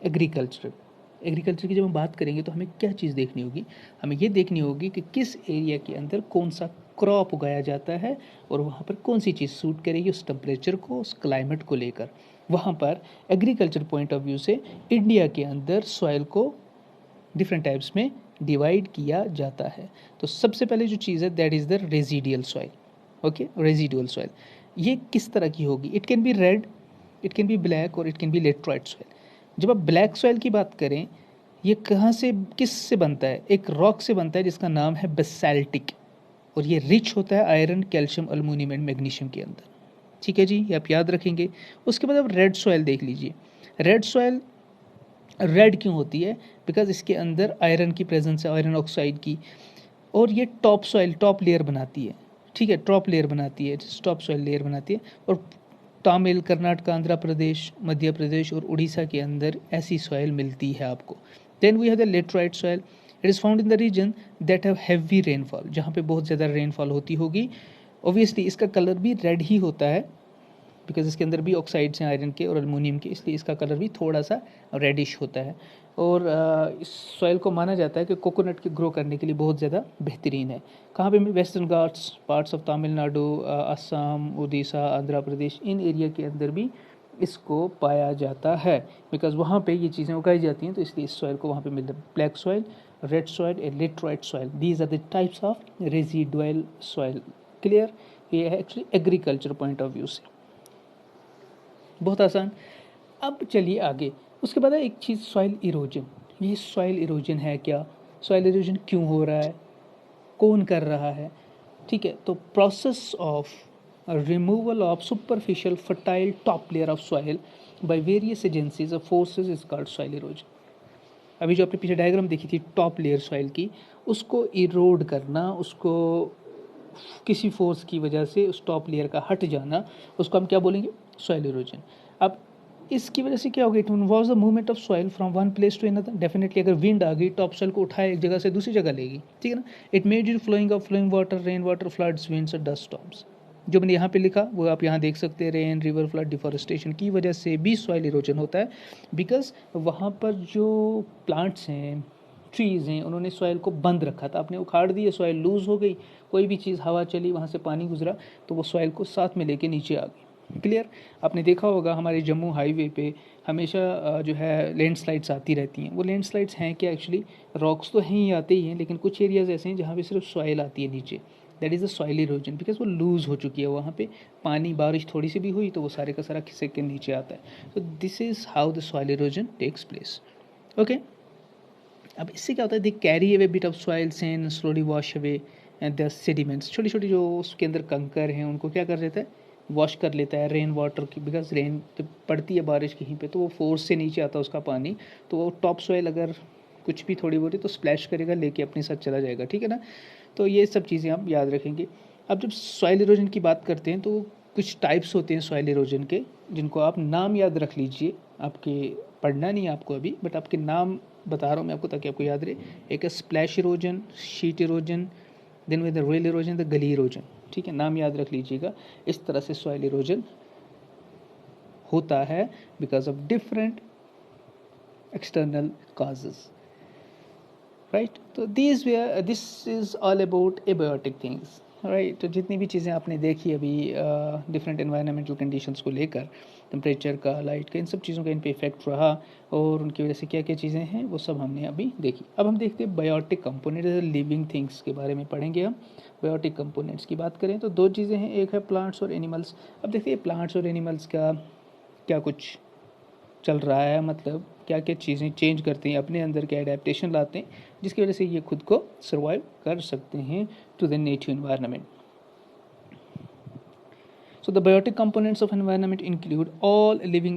S1: एग्रीकल्चर की जब हम बात करेंगे तो हमें क्या चीज़ देखनी होगी, हमें ये देखनी होगी कि किस एरिया के अंदर कौन सा क्रॉप उगाया जाता है और वहाँ पर कौन सी चीज़ सूट करेगी उस टेम्परेचर को, उस क्लाइमेट को लेकर। वहाँ पर एग्रीकल्चर पॉइंट ऑफ व्यू से इंडिया के अंदर सॉइल को डिफरेंट टाइप्स में डिवाइड किया जाता है। तो सबसे पहले जो चीज़ है that is the residual soil. Okay, residual soil ये किस तरह की होगी, it can be red, it can be black और it can be laterite soil. जब आप ब्लैक सॉइल की बात करें, ये कहाँ से, किस से बनता है, एक रॉक से बनता है जिसका नाम है बेसाल्टिक, और ये रिच होता है iron, calcium, aluminium and magnesium के अंदर। ठीक है जी, ये आप याद रखेंगे। उसके बाद आप रेड सॉइल देख लीजिए। रेड सॉइल रेड क्यों होती है, बिकॉज इसके अंदर आयरन की प्रेजेंस है, आयरन ऑक्साइड की, और ये टॉप सॉइल, टॉप लेयर बनाती है। ठीक है, टॉप लेयर बनाती है, टॉप सॉइल लेयर बनाती है। और तमिल, कर्नाटक, आंध्र प्रदेश, मध्य प्रदेश और उड़ीसा के अंदर ऐसी सॉइल मिलती है आपको। Then we have the laterite soil, it is found in the region that have heavy rainfall, जहाँ पे बहुत ज़्यादा रेनफॉल होती होगी। ऑब्वियसली इसका कलर भी रेड ही होता है, बिकॉज इसके अंदर भी ऑक्साइड्स हैं आयरन के और एल्युमिनियम के, इसलिए इसका कलर भी थोड़ा सा रेडिश होता है। और इस सॉइल को माना जाता है कि कोकोनट के ग्रो करने के लिए बहुत ज़्यादा बेहतरीन है। कहाँ पे, western Ghats, parts of Tamil Nadu, Assam, Orissa, Andhra Pradesh, in area के अंदर भी इसको पाया जाता है, बिकॉज वहाँ पे ये चीज़ें उगाई जाती हैं, तो इसलिए इस सॉइल को वहाँ पे मिलता है। Black soil, red soil and laterite soil, these are the types of residual soil. Clear, ये है actually agriculture point of view से, बहुत आसान। अब चलिए आगे, उसके बाद है एक चीज़ सॉइल इरोजन। ये सॉइल इरोजन है क्या, सॉइल इरोजन क्यों हो रहा है, कौन कर रहा है। ठीक है, तो process of removal of superficial fertile top layer of soil by various agencies of forces is called soil erosion. अभी जो आपने पीछे डायग्राम देखी थी टॉप लेयर सॉइल की, उसको इरोड करना, उसको किसी फोर्स की वजह से उस टॉप लेयर का हट जाना, उसको हम क्या बोलेंगे, सॉइल इरोजन। अब इसकी वजह से क्या होगा, it involves the movement of soil from one place to another. Definitely अगर विंड आ गई, टॉप सॉइल को उठाए एक जगह से दूसरी जगह लेगी, ठीक है ना। It may due flowing of flowing water, rain water, floods, winds और डस्ट स्टॉर्म्स। जो मैंने यहाँ पे लिखा वो आप यहाँ देख सकते हैं, रेन, रिवर, फ्लड, डिफॉरेस्टेशन की वजह से भी सॉइल इरोजन होता है। बिकॉज वहाँ पर जो प्लांट्स हैं, ट्रीज़ हैं, उन्होंने सॉइल को बंद रखा था, आपने उखाड़ दिए, सॉइल लूज़ हो गई, कोई भी चीज़, हवा चली, वहाँ से पानी गुजरा तो वो सॉइल को साथ में लेके नीचे आ गई। क्लियर, आपने देखा होगा हमारे जम्मू हाईवे पे हमेशा जो है लैंडस्लाइड्स आती रहती हैं। वो लैंडस्लाइड्स हैं क्या, एक्चुअली रॉक्स तो हैं ही, आते ही हैं, लेकिन कुछ एरियाज़ ऐसे हैं जहाँ पे सिर्फ सॉइल आती है नीचे। That is the soil erosion, because वो लूज़ हो चुकी है, वहाँ पे पानी, बारिश थोड़ी सी भी हुई तो वो सारे का सारा खिसक के नीचे आता है। तो this is how the soil erosion takes place. Okay, अब इससे क्या होता है, they carry away bit of soil sand slowly wash away and the sediments. छोटी छोटी जो उसके अंदर कंकर हैं उनको क्या कर देता है, वॉश कर लेता है रेन वाटर की, बिकॉज रेन जब पड़ती है बारिश कहीं पे तो वो फोर्स से नीचे आता है उसका पानी, तो वो टॉप सॉइल अगर कुछ भी थोड़ी बहुत तो स्प्लैश करेगा, लेके अपने साथ चला जाएगा, ठीक है ना। तो ये सब चीज़ें आप याद रखेंगे। अब जब सॉइल इरोजन की बात करते हैं तो कुछ टाइप्स होते हैं सॉइल इरोजन के, जिनको आप नाम याद रख लीजिए, आपके पढ़ना नहीं है आपको अभी, बट आपके नाम बता रहा हूँ मैं आपको ताकि आपको याद रहे। एक है splash erosion, sheet erosion, then with the rill erosion, the gully erosion. ठीक है, नाम याद रख लीजिएगा। इस तरह से सॉइल इरोजन होता है because of different external causes, right. तो this is all about abiotic things, right. तो जितनी भी चीज़ें आपने देखी अभी डिफरेंट एनवायरमेंटल कंडीशंस को लेकर, टेम्परेचर का, लाइट का, इन सब चीज़ों का इन पे इफेक्ट रहा और उनकी वजह से क्या क्या चीज़ें हैं वो सब हमने अभी देखी। अब हम देखते हैं बायोटिक कंपोनेंट, लिविंग थिंग्स के बारे में पढ़ेंगे हम। बायोटिक कंपोनेंट्स की बात करें तो दो चीज़ें हैं, एक है प्लांट्स और एनिमल्स। अब देखिए प्लांट्स और एनिमल्स का क्या कुछ चल रहा है, मतलब क्या क्या चीज़ें चेंज करते हैं अपने अंदर, क्या एडेप्टेशन लाते हैं जिसकी वजह से ये खुद को सर्वाइव कर सकते हैं to the native environment. So the biotic components of environment include all living,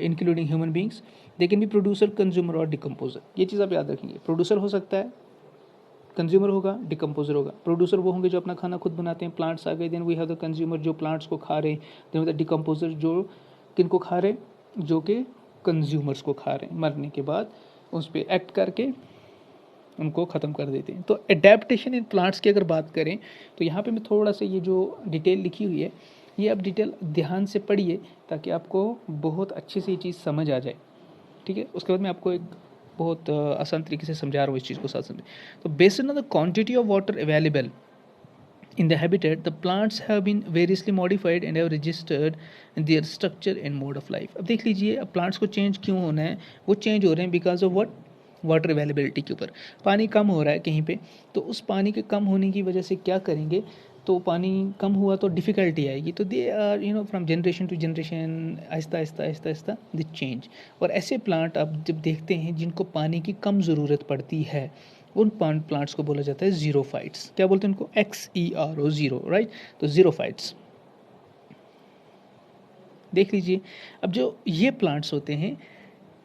S1: including human beings. They can be producer, consumer और decomposer. ये चीज़ आप याद रखेंगे. प्रोड्यूसर हो सकता है, कंज्यूमर होगा, डिकम्पोजर होगा. प्रोड्यूसर वो होंगे जो अपना खाना खुद बनाते हैं, प्लांट्स आ गए. Then we have the consumer जो प्लांट्स को खा रहे हैं. देन द डिकम्पोजर जो किनको खा रहे हैं, जो कि कंज्यूमर्स को खा रहे हैं, मरने के बाद उस पर एक्ट करके उनको ख़त्म कर देते हैं. तो एडेप्टेशन इन प्लांट्स की अगर बात करें तो यहाँ पे मैं थोड़ा सा ये जो डिटेल लिखी हुई है ये आप डिटेल ध्यान से पढ़िए ताकि आपको बहुत अच्छे से ये चीज़ समझ आ जाए. ठीक है, उसके बाद मैं आपको एक बहुत आसान तरीके से समझा रहा हूँ इस चीज़ को साथ समझे. तो based on the quantity of water available in the habitat, the plants have been variously modified and have registered their structure and mode of life. अब देख लीजिए, अब प्लांट्स को चेंज क्यों होना है, वो चेंज हो रहे हैं because of what, water availability के ऊपर. पानी कम हो रहा है कहीं पे, तो उस पानी के कम होने की वजह से क्या करेंगे, तो पानी कम हुआ तो डिफ़िकल्टी आएगी. तो they are from generation to generation आहिस्ता आहिस्ता आहिस्ता आहिस्ता दे चेंज. और ऐसे प्लांट आप जब देखते हैं जिनको पानी की कम ज़रूरत पड़ती है, उन प्लांट्स को बोला जाता है ज़ीरोफाइट्स. क्या बोलते हैं उनको, XERO, ज़ीरो, राइट. तो ज़ीरोफाइट्स देख लीजिए. अब जो ये प्लांट्स होते हैं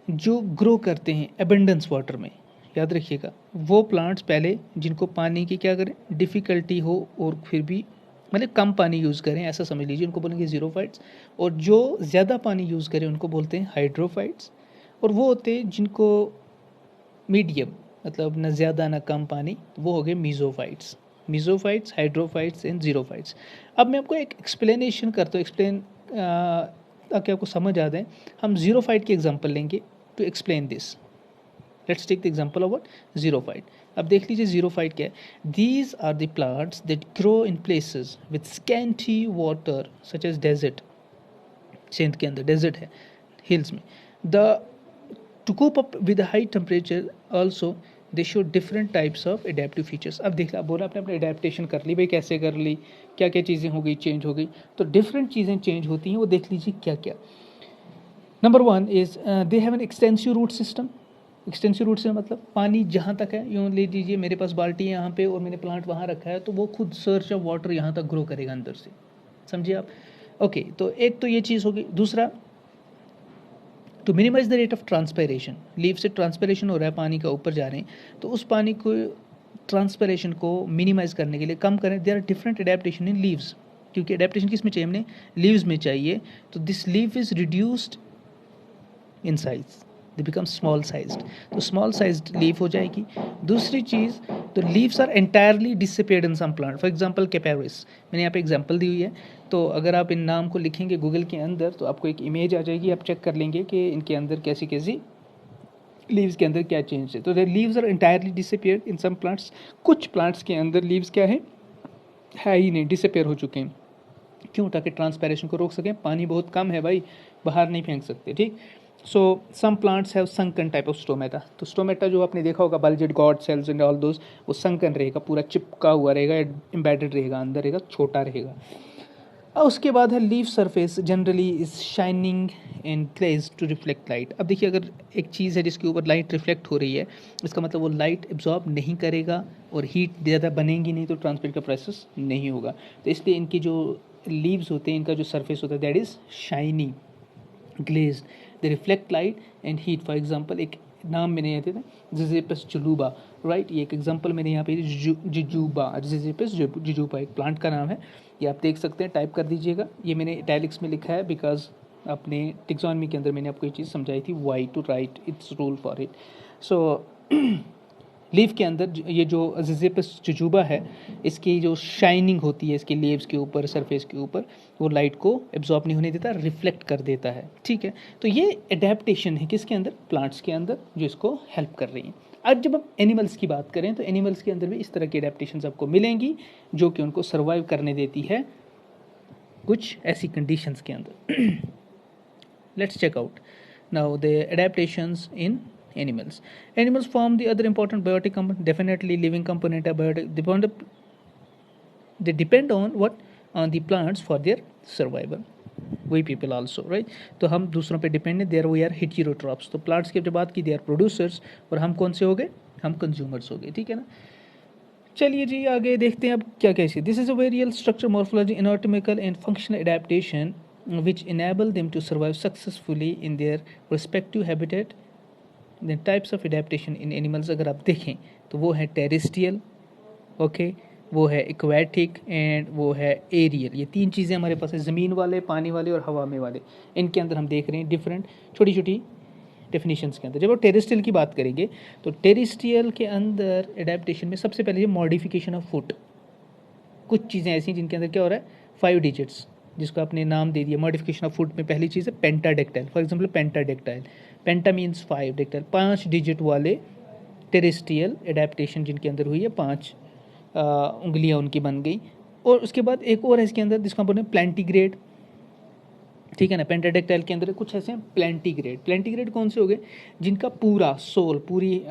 S1: जो ग्रो करते हैं एबंडेंस वाटर में, याद रखिएगा, वो प्लांट्स पहले जिनको पानी की क्या करें, डिफ़िकल्टी हो और फिर भी मतलब कम पानी यूज़ करें, ऐसा समझ लीजिए, उनको बोलेंगे ज़ीरोफाइट्स. और जो ज़्यादा पानी यूज़ करें उनको बोलते हैं हाइड्रोफाइट्स. और वो होते हैं जिनको मीडियम, मतलब न ज़्यादा न कम पानी, वो हो गए मीज़ोफाइट्स. मीज़ोफाइट्स, हाइड्रोफाइट्स एंड ज़ीरोफाइट्स. अब मैं आपको एक एक्सप्लेनेशन करता हूँ, ताकि आपको समझ आ जाए. हम ज़ीरोफाइट की एग्जांपल लेंगे to explain this. Let's take the example of what, xerophyte. अब देख लीजिए ज़ीरोफाइट क्या है. These are the plants that grow in places with scanty water such as desert. Sindh के अंदर डेजर्ट है, हिल्स में. The To cope up with the high temperature also they show different types of adaptive features. अब देख ला, बोला आपने अपने एडेप्टेशन कर ली, भाई कैसे कर ली, क्या क्या चीज़ें हो गई, चेंज हो गई. तो डिफरेंट चीज़ें चेंज होती हैं, वो देख लीजिए क्या क्या. Number 1 is they have an extensive root system. Extensive root से मतलब पानी जहाँ तक है, यूँ ले लीजिए मेरे पास बाल्टी है यहाँ पे और मैंने प्लांट वहाँ रखा है, तो वो खुद सर्च ऑफ वाटर यहाँ तक ग्रो करेगा अंदर से. समझिए आप. ओके, तो एक तो ये चीज़ होगी. दूसरा, to minimize the rate of transpiration. Leave से ट्रांसपायरेशन हो रहा है, पानी का ऊपर जा रहे हैं, तो उस पानी को ट्रांसपायरेशन को मिनिमाइज करने के लिए, कम करें, there are different adaptation in leaves. क्योंकि एडेप्टेशन किस में चाहिए, हमने लीव्स में चाहिए. तो this leaf is reduced in size, they become small sized. तो स्मॉल साइज्ड लीव हो जाएगी. दूसरी चीज़, तो leaves are entirely disappeared in some plant. For example Capparis, मैंने यहाँ पे एग्जांपल दी हुई है. तो अगर आप इन नाम को लिखेंगे गूगल के अंदर तो आपको एक इमेज आ जाएगी, आप चेक कर लेंगे कि इनके अंदर कैसी कैसी लीव्स के अंदर क्या चेंज है. तो the leaves are entirely disappeared in some plants. कुछ प्लांट्स के अंदर लीव्स क्या है ही नहीं, डिसअपियर हो चुके हैं. क्यों, ताकि ट्रांसपायरेशन को रोक सकें. पानी बहुत कम है भाई, बाहर नहीं फेंक सकते. ठीक. So some plants have sunken type of stomata. तो स्टोमेटा जो आपने देखा होगा, bulged guard cells and all those, वो संकन रहेगा, पूरा चिपका हुआ रहेगा, एम्बेडेड रहेगा, अंदर रहेगा, छोटा रहेगा. उसके बाद है leaf surface generally is shining and glaze to reflect light. अब देखिए, अगर एक चीज़ है जिसके ऊपर लाइट रिफ्लेक्ट हो रही है, इसका मतलब वो लाइट एब्जॉर्ब नहीं करेगा और हीट ज़्यादा बनेगी नहीं, तो ट्रांसपेरेंट का प्रोसेस नहीं होगा. तो इसलिए इनकी जो लीव्स होते हैं, इनका जो सरफेस होता है, that is shiny, glazed, they reflect light and heat. For example, एक नाम मैंने यहाँ दिया था, जिजेपस जुलूबा, राइट. ये एक एग्जांपल मैंने यहाँ पे जुजूबा, जिजेपस जुजूबा एक प्लांट का नाम है. ये आप देख सकते हैं, टाइप कर दीजिएगा. ये मैंने इटैलिक्स में लिखा है बिकॉज अपने टेक्सोनॉमी के अंदर मैंने आपको ये चीज़ समझाई थी, why to write its rule for it. So leaf के अंदर ये जो जिजेपस जुजूबा है, इसकी जो शाइनिंग होती है इसके लीव्स के ऊपर, सरफेस के ऊपर, वो लाइट को एब्जॉर्ब नहीं होने देता, रिफ्लेक्ट कर देता है. ठीक है. तो ये एडेप्टेशन है किसके अंदर, प्लांट्स के अंदर, जो इसको हेल्प कर रही हैं. आज जब हम एनिमल्स की बात करें तो एनिमल्स के अंदर भी इस तरह की एडेप्टेशंस आपको मिलेंगी जो कि उनको सर्वाइव करने देती है कुछ ऐसी कंडीशंस के अंदर. Let's check out now the adaptations in animals. Animals form the other important biotic component, definitely living component of biotic. They depend on what, on the plants for their survival. We people also, right. तो हम दूसरों पे डिपेंड है, देयर वी आर हेटेरोट्रॉप्स। तो प्लांट्स की जब बात की, दे आर प्रोड्यूसर्स, और हम कौन से हो गए, हम कंज्यूमर्स हो गए, ठीक है ना। चलिए जी आगे देखते हैं अब क्या कैसे। This is a aerial structure morphology anatomical and functional adaptation which enable them to survive successfully in their respective habitat. The types of adaptation in animals अगर आप देखें तो वो है टेरेस्ट्रियल, ओके, वो है एक्वेटिक एंड वो है एरियल। ये तीन चीज़ें हमारे पास है, ज़मीन वाले, पानी वाले और हवा में वाले। इनके अंदर हम देख रहे हैं डिफरेंट छोटी छोटी डेफिनेशंस के अंदर। जब वो टेरेस्ट्रियल की बात करेंगे तो टेरेस्ट्रियल के अंदर एडेप्टेशन में सबसे पहले ये मॉडिफिकेशन ऑफ फुट। कुछ चीज़ें ऐसी जिनके अंदर क्या हो रहा है, 5 डिजिट्स, जिसको आपने नाम दे दिया मॉडिफिकेशन ऑफ फुट में। पहली चीज़ है pentadactyl, for example pentadactyl, penta means 5, dactyl 5 digit वाले टेरेस्ट्रियल एडेप्टेशन जिनके अंदर हुई है, 5 उंगलियां उनकी बन गई। और उसके बाद एक और है इसके अंदर जिसको हम बोलते हैं प्लांटीग्रेड, ठीक है ना। पेंटाडेक्टाइल के अंदर कुछ ऐसे हैं प्लांटीग्रेड। प्लांटीग्रेड कौन से हो गए, जिनका पूरा सोल, पूरी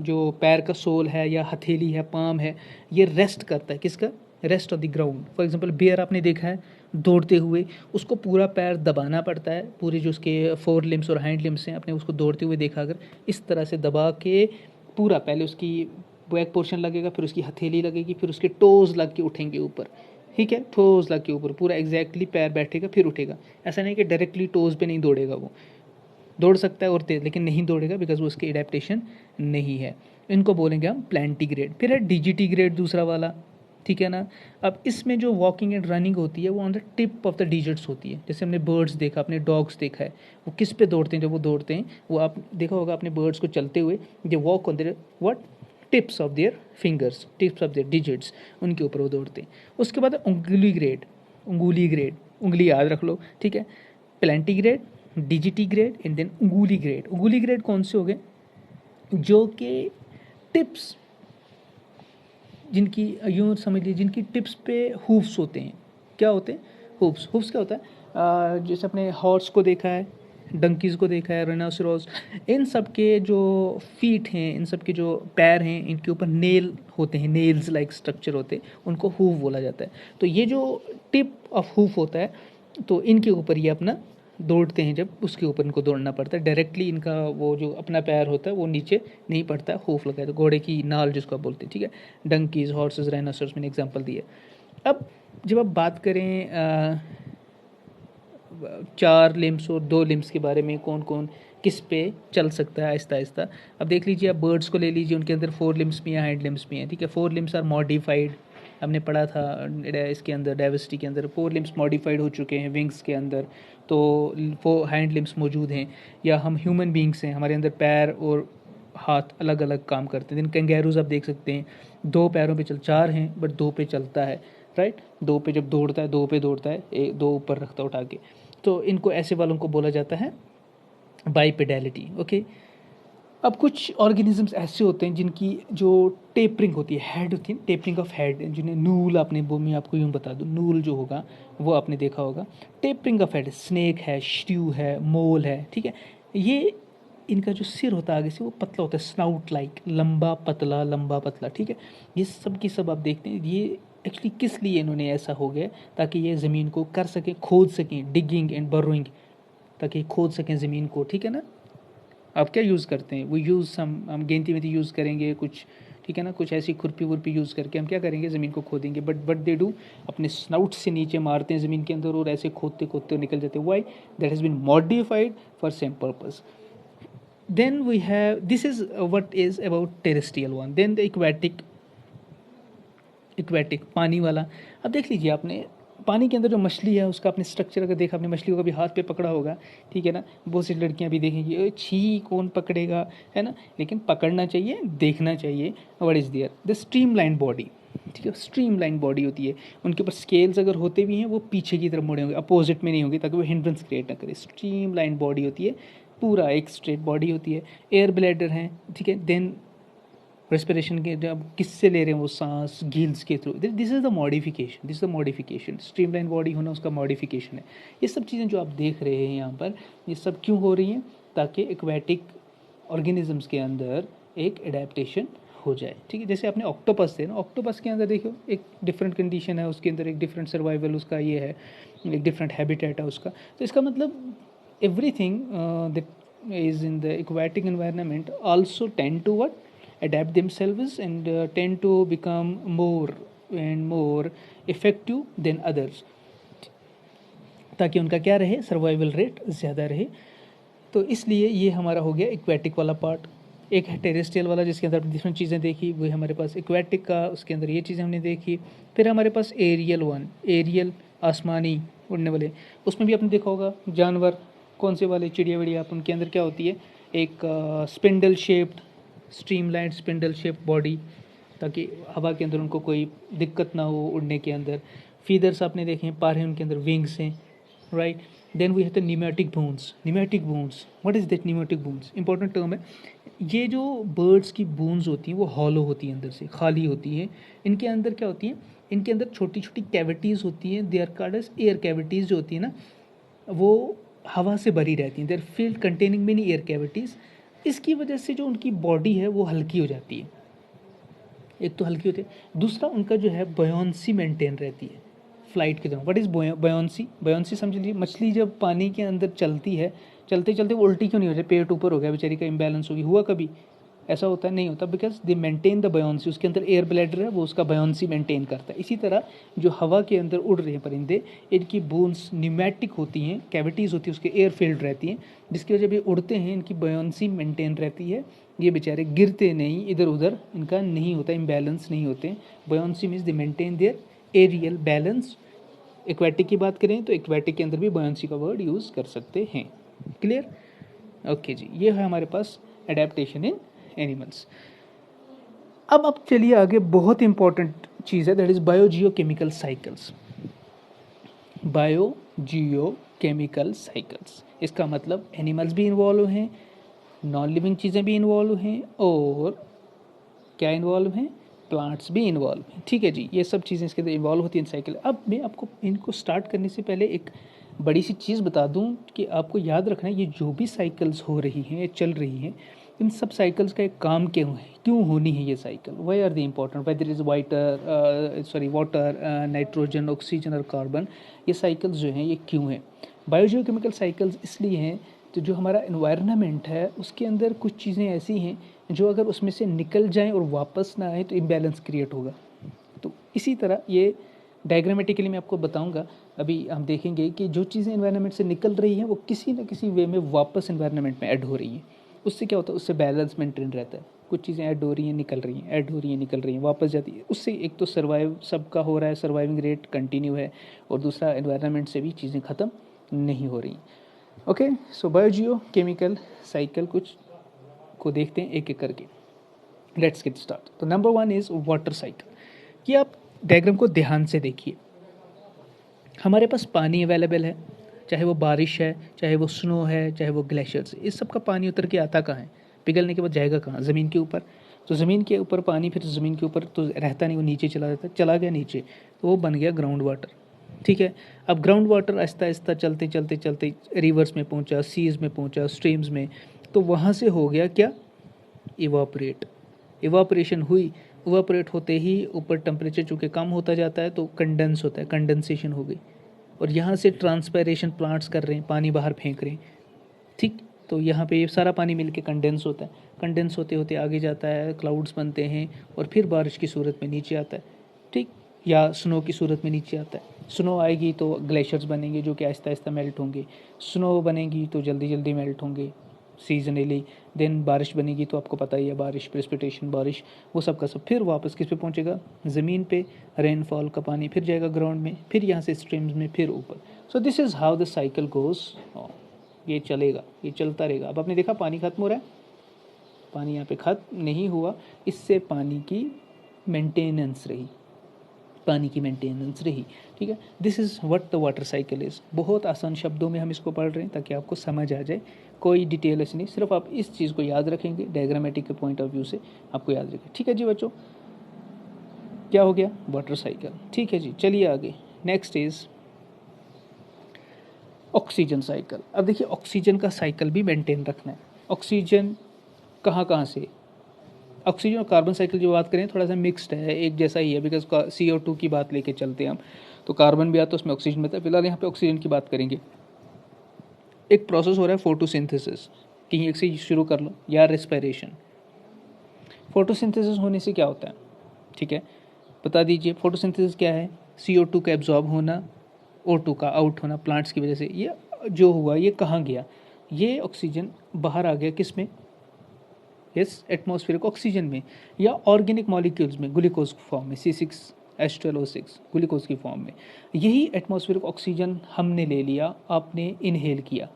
S1: जो पैर का सोल है या हथेली है, पाम है, ये रेस्ट करता है किसका, rest of the ground. For example bear आपने देखा है दौड़ते हुए, उसको पूरा पैर दबाना पड़ता है, पूरे जो उसके 4 लिम्स और हाइंड लिम्स हैं, आपने उसको दौड़ते हुए देखा अगर, इस तरह से दबा के पूरा, पहले उसकी बैक पोर्शन लगेगा, फिर उसकी हथेली लगेगी, फिर उसके टोज लग के उठेंगे ऊपर, ठीक है, टोज लग के ऊपर पूरा एग्जैक्टली पैर बैठेगा फिर उठेगा। ऐसा नहीं कि डायरेक्टली टोज पे नहीं दौड़ेगा, वो दौड़ सकता है और तेज, लेकिन नहीं दौड़ेगा बिकॉज वो उसकी एडेप्टेशन नहीं है। इनको बोलेंगे हम प्लांटीग्रेड। फिर है डिजिटीग्रेड दूसरा वाला, ठीक है ना। अब इसमें जो वॉकिंग एंड रनिंग होती है वो on the tip of the digits होती है। जैसे हमने बर्ड्स देखा, अपने डॉग्स देखा है, वो किस पे दौड़ते हैं, जब वो दौड़ते हैं वो आप देखा होगा अपने बर्ड्स को चलते हुए, they walk on their what, tips of their fingers, tips of their digits, उनके ऊपर वो दौड़ते हैं। उसके बाद उंगली ग्रेड, उंगली ग्रेड, उंगली याद रख लो, ठीक है। प्लांटीग्रेड, डिजिटीग्रेड एंड देन उंगली ग्रेड। उंगली ग्रेड कौन से हो गए, जो कि टिप्स, जिनकी यूँ समझ लीजिए जिनकी टिप्स पे हूफ्स होते हैं। क्या होते हैं, हूफ्स। हूफ्स क्या होता है, जैसे अपने हॉर्स को देखा है, डंकीज़ को देखा है, रेनासोरस, इन सब के जो फीट हैं, इन सब के जो पैर हैं, इनके ऊपर नेल होते हैं, नेल्स लाइक स्ट्रक्चर होते हैं, उनको हूफ बोला जाता है। तो ये जो टिप ऑफ हूफ होता है, तो इनके ऊपर ये अपना दौड़ते हैं, जब उसके ऊपर इनको दौड़ना पड़ता है, डायरेक्टली इनका वो जो अपना पैर होता है वो नीचे नहीं पड़ता है, हूफ लगा है, तो घोड़े की नाल जिसको आप बोलते हैं, ठीक है। डंकीज, हॉर्सेस, राइनोसरस, मैंने एग्जांपल दिए। अब जब आप बात करें 4 लिम्स और 2 लिम्स के बारे में, कौन कौन किस पे चल सकता है आहिस्ता आहिस्ता, अब देख लीजिए, आप बर्ड्स को ले लीजिए, उनके अंदर 4 लिम्स भी हैं, हाइंड लिम्स भी हैं, ठीक है। 4 लिम्स आर मॉडिफाइड, हमने पढ़ा था इसके अंदर डाइवर्सिटी के अंदर, 4 लिम्स मॉडिफाइड हो चुके हैं विंग्स के अंदर, तो वो हाइंड लिम्स मौजूद हैं। या हम ह्यूमन बींग्स हैं, हमारे अंदर पैर और हाथ अलग अलग काम करते हैं। दिन कैंगैरूज आप देख सकते हैं 2 पैरों पे चल, 4 हैं बट 2 पे चलता है, राइट। 2 पे जब दौड़ता है, 2 पे दौड़ता है, 2 ऊपर रखता है उठा के, तो इनको ऐसे वालों को बोला जाता है बाइपेडैलिटी, ओके। अब कुछ ऑर्गेनिजम्स ऐसे होते हैं जिनकी जो टेपरिंग होती है, हेड होती है, टेपरिंग ऑफ हेड, जिन्हें नूल, आपने वो मैं आपको यूँ बता दूँ, नूल जो होगा वो आपने देखा होगा, टेपरिंग ऑफ हेड, स्नेक है, श्र्यू है, मोल है, ठीक है। ये इनका जो सिर होता है आगे से वो पतला होता है, स्नाउट लाइक, लंबा पतला, लंबा पतला, ठीक है। ये सब की सब आप देखते हैं, ये एक्चुअली किस लिए इन्होंने ऐसा हो गया, ताकि ये ज़मीन को कर सकें, खोद सकें, डिगिंग एंड बरोइंग, ताकि खोद सकें ज़मीन को, ठीक है ना। आप क्या यूज़ करते हैं, वो यूज़ हम गेंती वेंती यूज़ करेंगे कुछ, ठीक है ना, कुछ ऐसी खुरपी वुरपी यूज़ करके हम क्या करेंगे, ज़मीन को खोदेंगे। बट दे डू, अपने स्नाउट से नीचे मारते हैं ज़मीन के अंदर और ऐसे खोदते खोदते निकल जाते हैं। Why, that has been modified for same purpose. Then we have, this is what is about terrestrial one. Then the aquatic पानी वाला। अब देख लीजिए, आपने पानी के अंदर जो मछली है उसका आपने स्ट्रक्चर अगर देखा, आपने मछली को कभी हाथ पे पकड़ा होगा, ठीक है ना। बहुत सी लड़कियां भी देखेंगी, छी कौन पकड़ेगा, है ना, लेकिन पकड़ना चाहिए, देखना चाहिए। What is there, the streamline body, ठीक है, स्ट्रीमलाइन बॉडी होती है। उनके ऊपर स्केल्स अगर होते भी हैं वो पीछे की तरफ मुड़े होंगे, अपोजिट में नहीं होंगे, ताकि वो हिंड्रेंस क्रिएट ना करे। स्ट्रीमलाइन बॉडी होती है, पूरा एक स्ट्रेट बॉडी होती है। एयर ब्लैडर हैं, ठीक है। देन रेस्पिरेशन के जब किससे ले रहे हैं वो सांस, गिल्स के through. This is the modification, this is the modification, streamline body होना उसका मॉडिफिकेशन है। ये सब चीज़ें जो आप देख रहे हैं यहाँ पर, ये सब क्यों हो रही हैं, ताकि एक्वेटिक ऑर्गेनिजम्स के अंदर एक एडेप्टेशन हो जाए, ठीक है। जैसे आपने ऑक्टोपस थे ना, ऑक्टोपस के अंदर देखो एक डिफरेंट कंडीशन है, उसके अंदर एक डिफरेंट सर्वाइवल उसका ये है, एक डिफरेंट हैबिटेट है उसका। तो इसका मतलब everything that is in the aquatic environment also tend to what adapt themselves and tend to become more and more effective than others, ताकि उनका क्या रहे, सर्वाइवल रेट ज़्यादा रहे। तो इसलिए ये हमारा हो गया एक्वेटिक वाला पार्ट। एक है टेरेस्ट्रियल वाला जिसके अंदर डिफरेंट चीज़ें देखी, वही हमारे पास एक्वेटिक का, उसके अंदर ये चीज़ें हमने देखी। फिर हमारे पास एरियल वन, एरियल आसमानी उड़ने वाले, उसमें भी आपने देखा होगा जानवर कौन से वाले, चिड़िया विड़िया, आप उनके अंदर क्या होती है, एक spindle shaped, streamline spindle shaped body, ताकि हवा के अंदर उनको कोई दिक्कत ना हो उड़ने के अंदर। फीदर्स आपने देखे हैं, पार हैं उनके अंदर, विंग्स हैं, right. Then we have the pneumatic bones. Pneumatic bones, what is that pneumatic bones, important term है। ये जो बर्ड्स की बोन्स होती हैं वो हॉलो होती हैं, अंदर से खाली होती हैं। इनके अंदर क्या होती है, इनके अंदर छोटी छोटी कैविटीज़ होती हैं, they are called as air cavities, जो होती है ना वो हवा से भरी रहती हैं, they are filled containing many air cavities. इसकी वजह से जो उनकी बॉडी है वो हल्की हो जाती है, एक तो हल्की होती है, दूसरा उनका जो है बॉयंसी मेंटेन रहती है फ्लाइट के दौरान। व्हाट इज़ बॉयंसी, बॉयंसी समझ लीजिए मछली जब पानी के अंदर चलती है, चलते चलते वो उल्टी क्यों नहीं हो जाए, पेट ऊपर हो गया बेचारी का, इम्बैलेंस होगी, हुआ कभी ऐसा होता है, नहीं होता, because they maintain the buoyancy, उसके अंदर एयर ब्लैडर है, वो उसका बॉयंसी मेंटेन करता है। इसी तरह जो हवा के अंदर उड़ रहे हैं परिंदे, इनकी बोन्स न्यूमेटिक होती हैं, कैविटीज़ होती है, उसके एयर फील्ड रहती हैं, जिसकी वजह जब ये उड़ते हैं इनकी बॉयंसी मेंटेन रहती है, ये बेचारे गिरते नहीं, इधर उधर इनका नहीं होता, इम्बैलेंस नहीं होते। Buoyancy means they maintain their aerial balance. Aquatic की बात करें तो एक्वेटिक के अंदर भी बॉयंसी का वर्ड यूज़ कर सकते हैं। क्लियर, ओके जी, ये है हमारे पास एडेप्टेशन इन एनिमल्स। अब चलिए आगे, बहुत इंपॉर्टेंट चीज़ है, that is biogeochemical cycles. Biogeochemical cycles, इसका मतलब एनिमल्स भी इन्वॉल्व हैं, नॉन लिविंग चीज़ें भी इन्वॉल्व हैं, और क्या इन्वॉल्व हैं, प्लांट्स भी इन्वॉल्व हैं, ठीक है जी। ये सब चीज़ें इसके अंदर इन्वॉल्व होती हैं साइकिल। अब मैं आपको इनको स्टार्ट करने से पहले एक बड़ी सी चीज़ बता दूं कि आपको याद रखना है, ये जो भी साइकिल्स हो रही हैं, ये चल रही हैं, इन सब साइकिल्स का एक काम क्यों है, क्यों होनी है ये cycle, why are the important, whether is water, nitrogen, oxygen और कार्बन, ये साइकिल्स जो हैं ये क्यों हैं। बायोजियोकेमिकल साइकिल्स इसलिए हैं, तो जो हमारा इन्वायरमेंट है उसके अंदर कुछ चीज़ें ऐसी हैं जो अगर उसमें से निकल जाएं और वापस ना आए तो इम्बैलेंस क्रिएट होगा। तो इसी तरह ये डायग्रामेटिकली मैं आपको बताऊंगा, अभी हम देखेंगे कि जो चीज़ें इन्वायरमेंट से निकल रही हैं वो किसी न किसी वे में वापस इन्वायरमेंट में ऐड हो रही हैं। उससे क्या होता है, उससे बैलेंस मेंटेन रहता है। कुछ चीज़ें ऐड हो रही हैं, निकल रही हैं, ऐड हो रही हैं, निकल रही हैं, वापस जाती है। उससे एक तो सर्वाइव सबका हो रहा है, सर्वाइविंग रेट कंटिन्यू है, और दूसरा इन्वायरमेंट से भी चीज़ें ख़त्म नहीं हो रही। ओके, सो बायोजियो केमिकल साइकिल कुछ को देखते हैं एक एक करके। Let's get start. तो नंबर 1 इज़ वाटर साइकिल। कि आप डायग्राम को ध्यान से देखिए, हमारे पास पानी अवेलेबल है, चाहे वो बारिश है, चाहे वो स्नो है, चाहे वो ग्लेशियर्स है, इस सब का पानी उतर के आता कहाँ है, पिघलने के बाद जाएगा कहाँ, ज़मीन के ऊपर। तो ज़मीन के ऊपर पानी फिर ज़मीन के ऊपर तो रहता नहीं, वो नीचे चला जाता है, चला गया नीचे तो वो बन गया ग्राउंड वाटर, ठीक है। अब ग्राउंड वाटर आहिस्ता आहिस्ता चलते चलते चलते रिवर्स में पहुंचा, सीज में पहुंचा, स्ट्रीम्स में, तो वहाँ से हो गया क्या, इवापोरेट, इवापोरेशन हुई। इवापोरेट होते ही ऊपर टेम्परेचर चूँकि कम होता जाता है तो कंडेंस होता है, कंडेंसेशन हो गई, और यहाँ से ट्रांसपायरेशन प्लांट्स कर रहे हैं, पानी बाहर फेंक रहे हैं, ठीक। तो यहाँ पे ये सारा पानी मिलके कंडेंस होता है, कंडेंस होते होते आगे जाता है, क्लाउड्स बनते हैं, और फिर बारिश की सूरत में नीचे आता है, ठीक, या स्नो की सूरत में नीचे आता है। स्नो आएगी तो ग्लेशियर्स बनेंगे जो कि आहिस्ता आहिस्ता मेल्ट होंगे, स्नो बनेगी तो जल्दी जल्दी मेल्ट होंगे सीजनली। देन बारिश बनेगी तो आपको पता ही है, बारिश, प्रेसिपिटेशन, बारिश, वो सब का सब फिर वापस किस पे पहुंचेगा, ज़मीन पे, रेनफॉल का पानी फिर जाएगा ग्राउंड में, फिर यहाँ से स्ट्रीम्स में, फिर ऊपर। So this is how the cycle goes, ये चलेगा, ये चलता रहेगा। अब आपने देखा पानी खत्म हो रहा है, पानी यहाँ पे खत्म नहीं हुआ, इससे पानी की मेंटेनेंस रही, पानी की मेंटेनेंस रही, ठीक है। This is what the water cycle is. बहुत आसान शब्दों में हम इसको पढ़ रहे हैं ताकि आपको समझ आ जाए, कोई डिटेल ऐसी नहीं, सिर्फ आप इस चीज़ को याद रखेंगे, डायग्रामेटिक के पॉइंट ऑफ व्यू से आपको याद रखें, ठीक है जी बच्चों। क्या हो गया, वाटर साइकिल, ठीक है जी। चलिए आगे, नेक्स्ट इज़ ऑक्सीजन साइकिल। अब देखिए ऑक्सीजन का साइकिल भी मेंटेन रखना है। ऑक्सीजन कहाँ कहाँ से, ऑक्सीजन और कार्बन साइकिल जो बात करें थोड़ा सा मिक्स्ड है, एक जैसा ही है, बिकॉज CO2 की बात लेके चलते हैं हम, तो कार्बन भी आता है उसमें, ऑक्सीजन में आता है। फिलहाल यहाँ पे ऑक्सीजन की बात करेंगे। एक प्रोसेस हो रहा है फोटोसिंथेसिस, कहीं एक से शुरू कर लो, या रेस्पिरेशन। फोटोसिंथेसिस होने से क्या होता है, ठीक है, बता दीजिए। फोटोसिंथेसिस क्या है? CO2 का एब्जॉर्ब होना, O2 का आउट होना प्लांट्स की वजह से। ये जो हुआ ये कहाँ गया? ये ऑक्सीजन बाहर आ गया किस में? इस एटमॉस्फेरिक ऑक्सीजन में, या ऑर्गेनिक मॉलिक्यूल्स में, ग्लूकोज फॉर्म में, C6H12O6 ग्लूकोज की फॉर्म में। यही एटमॉस्फेरिक ऑक्सीजन हमने ले लिया, आपने इनहेल किया।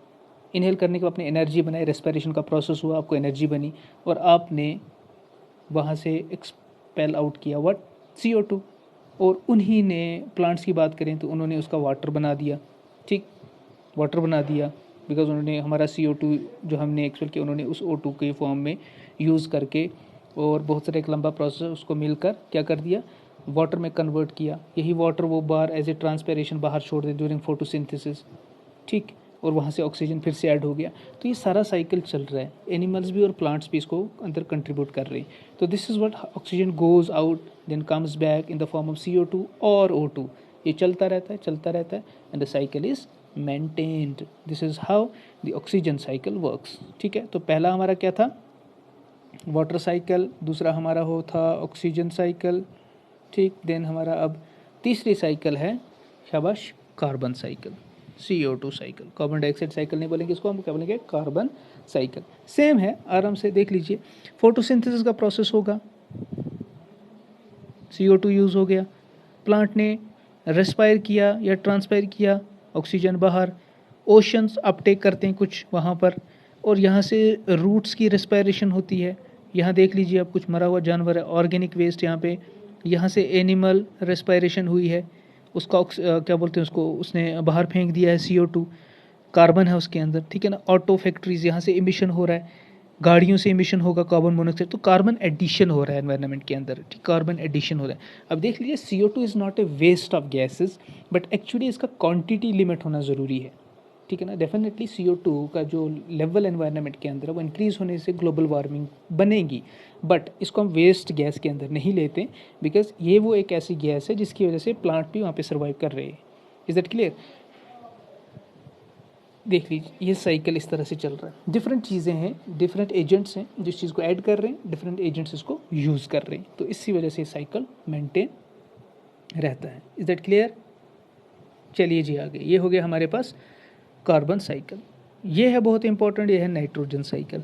S1: इनहेल करने के बाद आपने एनर्जी बनाई, रेस्पिरेशन का प्रोसेस हुआ, आपको एनर्जी बनी, और आपने वहाँ से एक्सपेल आउट किया व्हाट? CO2। और उन्हीं ने, प्लांट्स की बात करें तो उन्होंने उसका वाटर बना दिया, ठीक, वाटर बना दिया, बिकॉज उन्होंने हमारा CO2 जो हमने एक्सपेल किया उन्होंने उस O2 के फॉर्म में यूज़ करके, और बहुत सारा एक लंबा प्रोसेस उसको मिलकर क्या कर दिया? वाटर में कन्वर्ट किया। यही वाटर वो बाहर एज ए ट्रांसपेरेशन बाहर छोड़ दे ड्यूरिंग फोटोसिंथेसिस, ठीक, और वहाँ से ऑक्सीजन फिर से ऐड हो गया। तो ये सारा साइकिल चल रहा है, एनिमल्स भी और प्लांट्स भी इसको अंदर कंट्रीब्यूट कर रहे हैं। तो this is what oxygen goes out then comes back in the form of CO2 और O2। ये चलता रहता है, चलता रहता है, and the cycle is maintained. This is how the oxygen cycle works, ठीक है। तो पहला हमारा क्या था? Water cycle. दूसरा हमारा हो था ऑक्सीजन साइकिल, ठीक। देन हमारा अब तीसरी साइकिल है, शाबाश, carbon cycle, CO2 cycle. Carbon dioxide cycle नहीं बोलेंगे इसको, हम क्या बोलेंगे? Carbon cycle. सेम है, आराम से देख लीजिए। फोटोसिंथेसिस का प्रोसेस होगा, CO2 यूज़ हो गया, प्लांट ने रेस्पायर किया या ट्रांसपायर किया, ऑक्सीजन बाहर, ओशंस अपटेक करते हैं कुछ वहाँ पर, और यहाँ से रूट्स की रेस्पायरेशन होती है। यहाँ देख लीजिए अब कुछ मरा हुआ जानवर है, ऑर्गेनिक वेस्ट यहाँ पे, यहाँ से एनिमल रेस्पायरेशन हुई है, उसका क्या बोलते हैं उसको, उसने बाहर फेंक दिया है CO2, कार्बन है उसके अंदर, ठीक है ना। ऑटो फैक्ट्रीज, यहाँ से इमिशन हो रहा है, गाड़ियों से इमिशन होगा कार्बन मोनोऑक्साइड, तो कार्बन एडिशन हो रहा है एनवायरनमेंट के अंदर, ठीक, कार्बन एडिशन हो रहा है। अब देख लीजिए CO2 is not a waste of gases, but actually इसका क्वांटिटी लिमिट होना ज़रूरी है, ठीक है ना। डेफिनेटली CO2 का जो लेवल एनवायरनमेंट के अंदर है वो इंक्रीज़ होने से ग्लोबल वार्मिंग बनेगी, बट इसको हम वेस्ट गैस के अंदर नहीं लेते, बिकॉज ये वो एक ऐसी गैस है जिसकी वजह से प्लांट भी वहाँ पे सर्वाइव कर रहे हैं। Is that clear? देख लीजिए ये साइकिल इस तरह से चल रहा है। डिफरेंट चीज़ें हैं, डिफरेंट एजेंट्स हैं जो इस चीज़ को ऐड कर रहे हैं, डिफरेंट एजेंट्स इसको यूज़ कर रहे हैं, तो इसी वजह से साइकिल मेंटेन रहता है। Is that clear? चलिए जी आगे, ये हो गया हमारे पास कार्बन साइकिल। ये है बहुत इंपॉर्टेंट, ये है नाइट्रोजन साइकिल।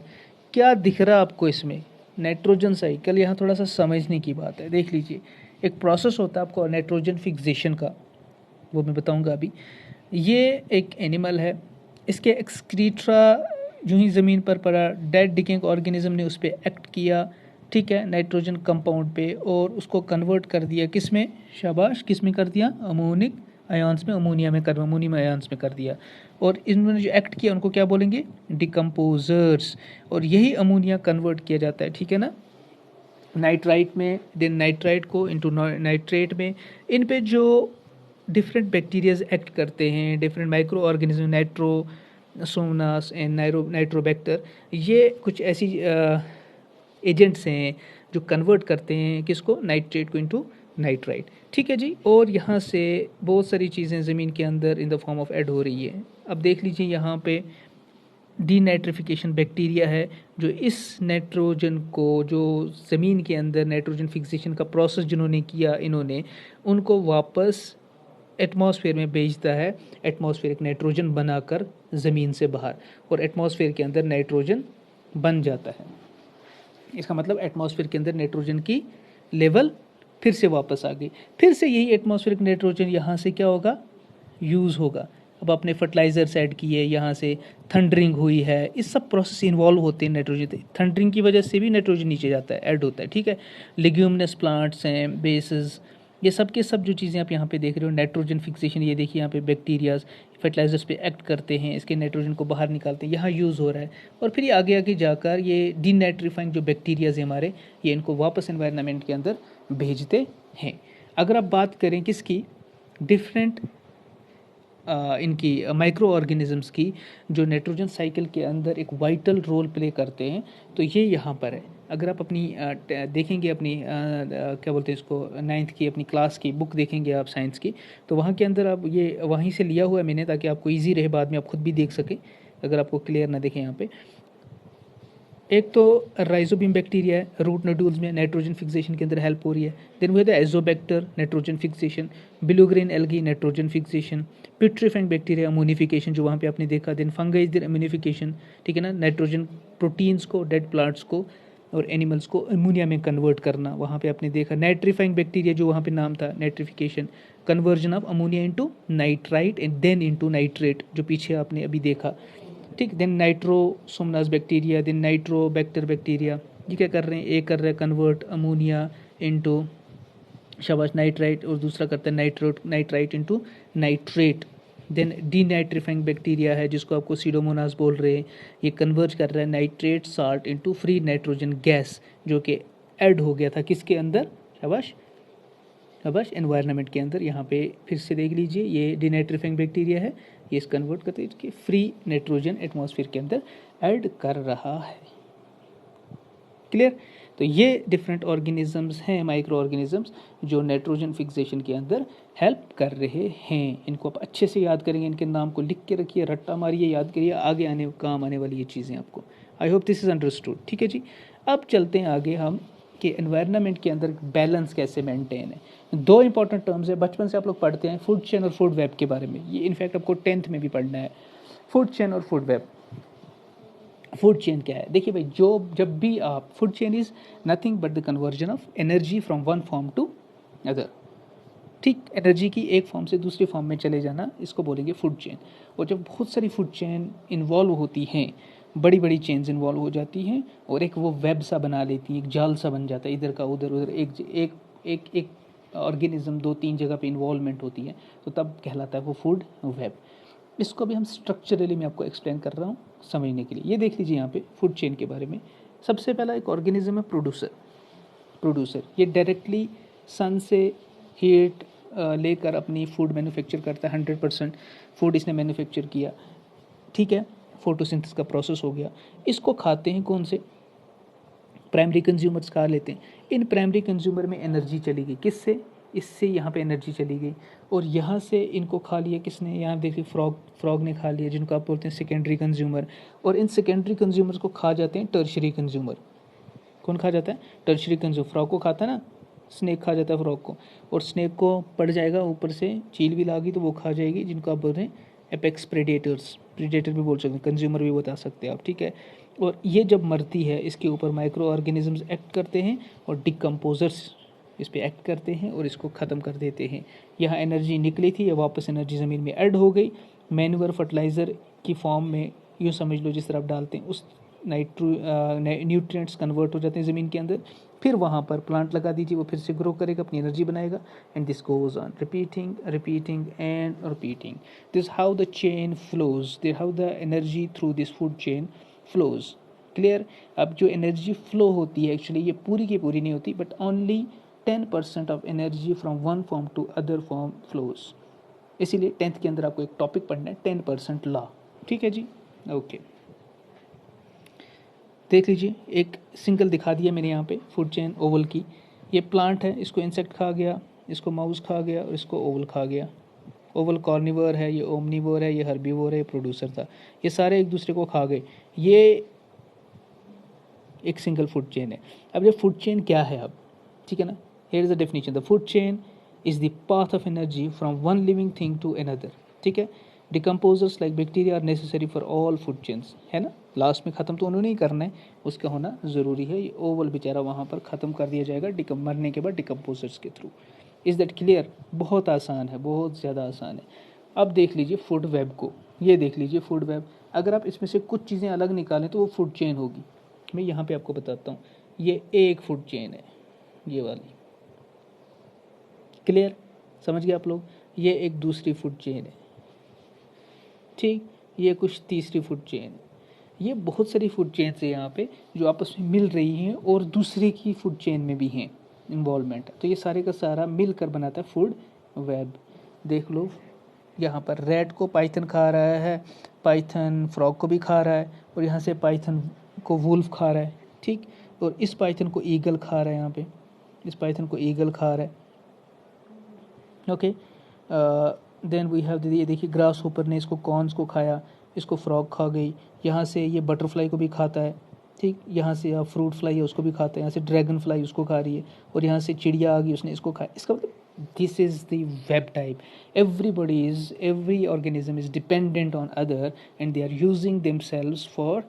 S1: क्या दिख रहा है आपको इसमें? नाइट्रोजन साइकिल, यहाँ थोड़ा सा समझने की बात है। देख लीजिए, एक प्रोसेस होता है आपको नाइट्रोजन फिक्सेशन का, वो मैं बताऊँगा अभी। ये एक एनिमल है, इसके एक्सक्रीट्रा यूं ही ज़मीन पर पड़ा, डेड डिकेइंग ऑर्गेनिज्म ने उस पर एक्ट किया, ठीक है, नाइट्रोजन कंपाउंड पे, और उसको कन्वर्ट कर दिया किस में? शाबाश, किस में कर दिया? अमोनिक आयंस में, अमोनिया में कर, अमोनियम आयंस में कर दिया। और इन्होंने जो एक्ट किया उनको क्या बोलेंगे? डिकम्पोजर्स। और यही अमोनिया कन्वर्ट किया जाता है, ठीक है ना, नाइट्राइट में, देन नाइट्राइट को इनटू नाइट्रेट में। इन पे जो डिफरेंट बैक्टीरियाज एक्ट करते हैं, different micro organism, nitrosomonas and nitrobacter, ये कुछ ऐसी एजेंट्स हैं जो कन्वर्ट करते हैं किसको? नाइट्रेट को इनटू नाइट्राइट, ठीक है जी। और यहाँ से बहुत सारी चीज़ें ज़मीन के अंदर इन द फॉर्म ऑफ ऐड हो रही है। अब देख लीजिए यहाँ पे डीनाइट्रिफिकेशन बैक्टीरिया है जो इस नाइट्रोजन को, जो ज़मीन के अंदर नाइट्रोजन फिक्सेशन का प्रोसेस जिन्होंने किया, इन्होंने उनको वापस एटमॉस्फेयर में भेजता है, एटमॉस्फेरिक नाइट्रोजन बनाकर ज़मीन से बाहर, और एटमॉस्फेयर के अंदर नाइट्रोजन बन जाता है। इसका मतलब एटमॉस्फेयर के अंदर नाइट्रोजन की लेवल फिर से वापस आ गई, फिर से यही एटमॉस्फेरिक नाइट्रोजन यहाँ से क्या होगा? यूज़ होगा। अब आपने फर्टिलाइजर्स ऐड किए, यहाँ से थंडरिंग हुई है, इस सब प्रोसेस इन्वॉल्व होते हैं नाइट्रोजन। थंडरिंग की वजह से भी नाइट्रोजन नीचे जाता है, ऐड होता है, ठीक है। लिग्यूमिनस प्लांट्स हैं, बेसिस, ये सब के सब जो चीज़ें आप यहाँ पे देख रहे हो, नाइट्रोजन फिक्सेशन, ये देखिए यहाँ पे बैक्टीरियाज फर्टिलाइजर्स पे एक्ट करते हैं, इसके नाइट्रोजन को बाहर निकालते हैं, यहाँ यूज़ हो रहा है। और फिर ये आगे आगे जाकर ये डीनाइट्रीफाइंग जो बैक्टीरियाज हैं हमारे, ये इनको वापस एनवायरनमेंट के अंदर भेजते हैं। अगर आप बात करें किसकी? डिफरेंट इनकी माइक्रो ऑर्गेनिजम्स की, जो नाइट्रोजन साइकिल के अंदर एक वाइटल रोल प्ले करते हैं, तो ये यहाँ पर है। अगर आप अपनी देखेंगे अपनी क्या बोलते हैं इसको, 9th की अपनी क्लास की बुक देखेंगे आप साइंस की, तो वहाँ के अंदर आप ये वहीं से लिया हुआ है मैंने, ताकि आपको ईजी रहे, बाद में आप खुद भी देख सकें अगर आपको क्लियर ना दिखे यहाँ पे। एक तो राइजोबियम बैक्टीरिया है, रूट नोड्यूल्स में नाइट्रोजन फिक्सेशन के अंदर हेल्प हो रही है। देन वो है the azotobacter, nitrogen fixation. Blue green algae, nitrogen fixation. Putrefying bacteria, ammonification जो वहाँ पे आपने देखा। देन फंगाई देर अम्यूनिफिकेशन, ठीक है ना, नाइट्रोजन प्रोटीन्स को, डेड प्लांट्स को और एनिमल्स को अमोनिया में कन्वर्ट करना, वहाँ पे आपने देखा। नाइट्रीफाइंग बैक्टीरिया जो वहाँ पे नाम था, nitrification, conversion of ammonia into nitrite and then into nitrate, जो पीछे आपने अभी देखा, ठीक। Then nitrosomonas bacteria, then nitrobacter bacteria, ये क्या कर रहे हैं, एक कर रहे हैं कन्वर्ट अमोनिया इनटू शाबाश नाइट्राइट, और दूसरा करता है nitrite into nitrate. Then denitrifying bacteria है जिसको आपको सीडोमोनास बोल रहे हैं, ये कन्वर्ट कर रहा है nitrate salt into free nitrogen gas, जो कि ऐड हो गया था किसके अंदर, शाबाश शाबाश, एनवायरनमेंट के अंदर। यहाँ पे फिर से देख लीजिए, ये डीनाइट्रीफाइंग बैक्टीरिया है, ये इस कन्वर्ट करते हैं कि फ्री नाइट्रोजन एटमॉस्फेयर के अंदर ऐड कर रहा है। क्लियर। तो ये डिफरेंट ऑर्गेनिजम्स हैं, माइक्रो ऑर्गेनिजम्स, जो नाइट्रोजन फिक्सेशन के अंदर हेल्प कर रहे हैं। इनको आप अच्छे से याद करेंगे, इनके नाम को लिख के रखिए, रट्टा मारिए, याद करिए, आगे आने काम आने वाली ये चीज़ें आपको। I hope this is understood, ठीक है जी। अब चलते हैं आगे हम कि एनवायरनमेंट के अंदर बैलेंस कैसे मेंटेन है। दो इंपॉर्टेंट टर्म्स है, बचपन से आप लोग पढ़ते हैं, फूड चेन और फूड वेब के बारे में। ये इनफैक्ट आपको 10th में भी पढ़ना है, फूड चेन और फूड वेब। फूड चेन क्या है, देखिए भाई, जो जब भी आप, food chain is nothing but the conversion of energy from one form to other, ठीक। एनर्जी की एक फॉर्म से दूसरी फॉर्म में चले जाना, इसको बोलेंगे फूड चेन। और जब बहुत सारी फूड चेन इन्वॉल्व होती हैं, बड़ी बड़ी चेन्स इन्वॉल्व हो जाती हैं, और एक वो वेब सा बना लेती हैं, एक जाल सा बन जाता है, इधर का उधर, उधर एक एक एक एक ऑर्गेनिज्म 2-3 जगह पे इन्वॉल्वमेंट होती है, तो तब कहलाता है वो फूड वेब। इसको भी हम स्ट्रक्चरली मैं आपको एक्सप्लेन कर रहा हूँ समझने के लिए। ये देख लीजिए यहाँ पे फूड चेन के बारे में। सबसे पहला एक ऑर्गेनिज्म है प्रोड्यूसर। प्रोड्यूसर ये डायरेक्टली सन से हीट लेकर अपनी फूड मैन्युफैक्चर करता है। 100% फूड इसने मैन्युफैक्चर किया, ठीक है, फोटोसिंथेसिस का प्रोसेस हो गया। इसको खाते हैं कौन से, प्राइमरी कंज्यूमर्स खा लेते हैं। इन प्राइमरी कंज्यूमर में एनर्जी चली गई, किससे, इससे यहाँ पे एनर्जी चली गई, और यहाँ से इनको खा लिया किसने, यहाँ देखिए फ्रॉग ने खा लिया, जिनको आप बोलते हैं सेकेंडरी कंज्यूमर। और इन सेकेंडरी कंज्यूमर्स को खा जाते हैं टर्शरी कंज्यूमर। कौन खा जाता है, टर्शरी कंज्यूमर। फ्रॉग को खाता है ना, स्नेक खा जाता है फ्रॉग को, और स्नेक को पड़ जाएगा ऊपर से, चील भी लागी तो वो खा जाएगी, जिनको आप बोलते हैं एपेक्स प्रेडेटर्स। प्रेडेटर भी बोल सकते हैं, कंज्यूमर भी बता सकते हैं आप, ठीक है। और ये जब मरती है, इसके ऊपर माइक्रो ऑर्गेनिजम्स एक्ट करते हैं, और डिकम्पोजर्स इस पर एक्ट करते हैं और इसको ख़त्म कर देते हैं। यहाँ एनर्जी निकली थी, या वापस एनर्जी ज़मीन में ऐड हो गई, मैन्यूअर फर्टिलाइज़र की फॉर्म में, यूँ समझ लो जिस तरह आप डालते हैं उस न्यूट्रिएंट्स कन्वर्ट हो जाते हैं ज़मीन के अंदर। फिर वहाँ पर प्लांट लगा दीजिए, वो फिर से ग्रो करेगा, अपनी एनर्जी बनाएगा, and this goes on repeating repeating and repeating. This how the chain flows, this how the energy through this food chain flows. Clear. अब जो एनर्जी फ्लो होती है एक्चुअली ये पूरी की पूरी नहीं होती, but only 10% of energy from one form to other form flows. इसीलिए 10th के अंदर आपको एक टॉपिक पढ़ना है, 10% लॉ, ठीक है जी, ओके। देख लीजिए, एक सिंगल दिखा दिया मैंने यहाँ पे फूड चेन ओवल की। ये प्लांट है, इसको इंसेक्ट खा गया, इसको माउस खा गया, और इसको ओवल खा गया। ओवल कॉर्निवर है, ये ओमनीवोर है, ये हर्बीवोर है, ये प्रोड्यूसर था। ये सारे एक दूसरे को खा गए, ये एक सिंगल फूड चेन है। अब ये फूड चेन क्या है अब, ठीक है ना, here is the definition, the food chain is the path of energy from one living thing to another, ठीक है। Decomposers like bacteria are necessary for all food chains, है ना, लास्ट में ख़त्म तो उन्होंने ही करना है, उसका होना ज़रूरी है। ये ओवल बेचारा वहाँ पर ख़त्म कर दिया जाएगा मरने के बाद डिकम्पोजर्स के थ्रू। Is that clear. बहुत आसान है, बहुत ज़्यादा आसान है। अब देख लीजिए फूड वेब को, ये देख लीजिए फूड वेब। अगर आप इसमें से कुछ चीज़ें अलग निकालें तो वो फूड चेन होगी। मैं यहाँ पे आपको बताता हूँ, ये एक फूड चेन है, ये वाली, क्लियर, समझ गए आप लोग। ये एक दूसरी फूड चेन है, ठीक, ये कुछ तीसरी फूड चेन है। ये बहुत सारी फूड चेन्स है यहाँ पे जो आपस में मिल रही हैं, और दूसरे की फूड चेन में भी हैं इन्वॉल्वमेंट। तो ये सारे का सारा मिलकर बनाता है फूड वेब। देख लो, यहाँ पर रैट को पाइथन खा रहा है, पाइथन फ्रॉग को भी खा रहा है, और यहाँ से पाइथन को वुल्फ खा रहा है, ठीक। और इस पाइथन को ईगल खा रहा है, यहाँ पे इस पाइथन को ईगल खा रहा है। ओके, देन वी हैव, ये देखिए ग्रास होपर ने इसको कॉर्न्स को खाया, इसको फ्रॉग खा गई, यहाँ से ये बटरफ्लाई को भी खाता है, ठीक, यहाँ से आप फ्रूट फ्लाई है उसको भी खाता है, यहाँ से ड्रैगन फ्लाई उसको खा रही है, और यहाँ से चिड़िया आ गई उसने इसको खाया। इसका मतलब this is the web type, every organism is dependent on other and they are using themselves for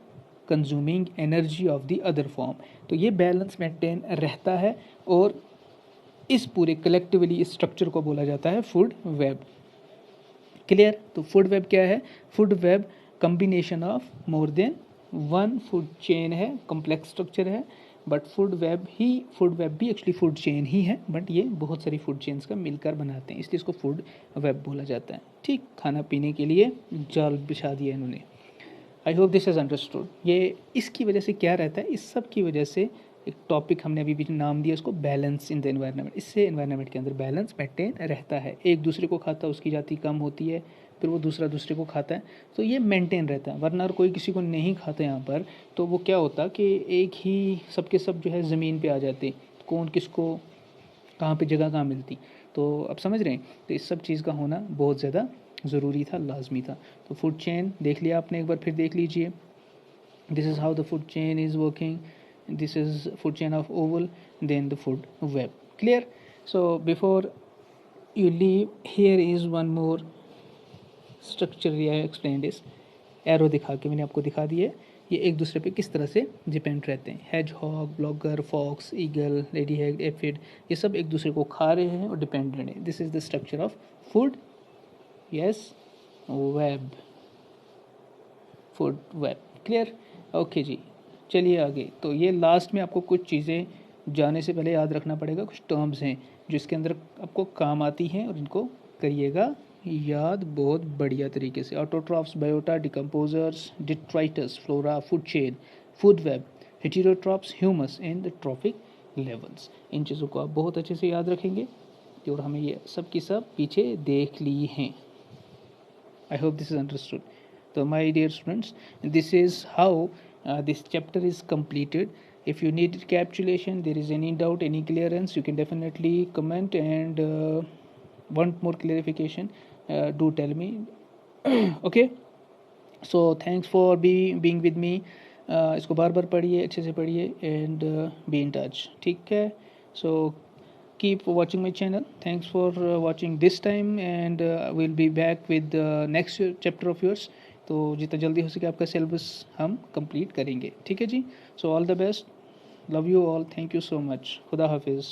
S1: consuming energy of the other form। तो ये बैलेंस मेंटेन रहता है, और इस पूरे कलेक्टिवली इस स्ट्रक्चर को बोला जाता है फूड वेब। क्लियर? तो फूड वेब क्या है? Food web combination of more than one food chain है, कॉम्प्लेक्स स्ट्रक्चर है, बट फूड वेब भी एक्चुअली फूड चेन ही है, बट ये बहुत सारी फूड चेन्स का मिलकर बनाते हैं, इसलिए इसको फूड वेब बोला जाता है। ठीक, खाना पीने के लिए जाल बिछा दिया इन्होंने। I hope this is understood. ये इसकी वजह से क्या रहता है, इस सब की वजह से एक टॉपिक हमने अभी भी नाम दिया उसको, बैलेंस इन द एनवायरनमेंट। इससे एनवायरनमेंट के अंदर बैलेंस मेंटेन रहता है, एक दूसरे को खाता है उसकी जाति कम होती है, फिर वो दूसरा दूसरे को खाता है, तो ये मेंटेन रहता है। वरना अगर कोई किसी को नहीं खाता यहाँ पर, तो वो क्या होता कि एक ही सबके सब जो है ज़मीन पे आ जाते, कौन किसको कहाँ पे जगह कहाँ मिलती। तो अब समझ रहे हैं, तो इस सब चीज़ का होना बहुत ज़्यादा ज़रूरी था, लाजमी था। तो फूड चेन देख लिया आपने, एक बार फिर देख लीजिए। This is how the food chain is working, this is food chain of oval, then the food web। Clear? So before you leave, here is one more structure I explained is, arrow दिखा के मैंने आपको दिखा दिया है ये एक दूसरे पे किस तरह से डिपेंड रहते हैं। Hedgehog, blogger, fox, eagle, lady hag, aphid, ये सब एक दूसरे को खा रहे हैं और डिपेंडेंट है। This is the structure of food, yes, web, food web. Clear? Okay जी, चलिए आगे। तो ये लास्ट में आपको कुछ चीज़ें जाने से पहले याद रखना पड़ेगा, कुछ टर्म्स हैं जो इसके अंदर आपको काम आती हैं, और इनको करिएगा याद बहुत बढ़िया तरीके से। Autotrophs, biota, decomposers, detritus, flora, food chain, food web, heterotrophs, humus and the trophic levels. इन चीज़ों को आप बहुत अच्छे से याद रखेंगे, और हमें ये सब की सब पीछे देख ली हैं। I hope this is understood. So my dear students, this is how this chapter is completed. If you need recapitulation, there is any doubt, any clearance, you can definitely comment, and want more clarification, do tell me। Okay, so thanks for being with me। इसको बार बार पढ़िए, अच्छे से पढ़िए, and be in touch। ठीक है? So keep watching my channel। Thanks for watching this time, and we'll be back with the next chapter of yours। तो जितना जल्दी हो सके आपका सिलेबस हम कंप्लीट करेंगे। ठीक है जी? So all the best, love you all, thank you so much, खुदा हाफिज़।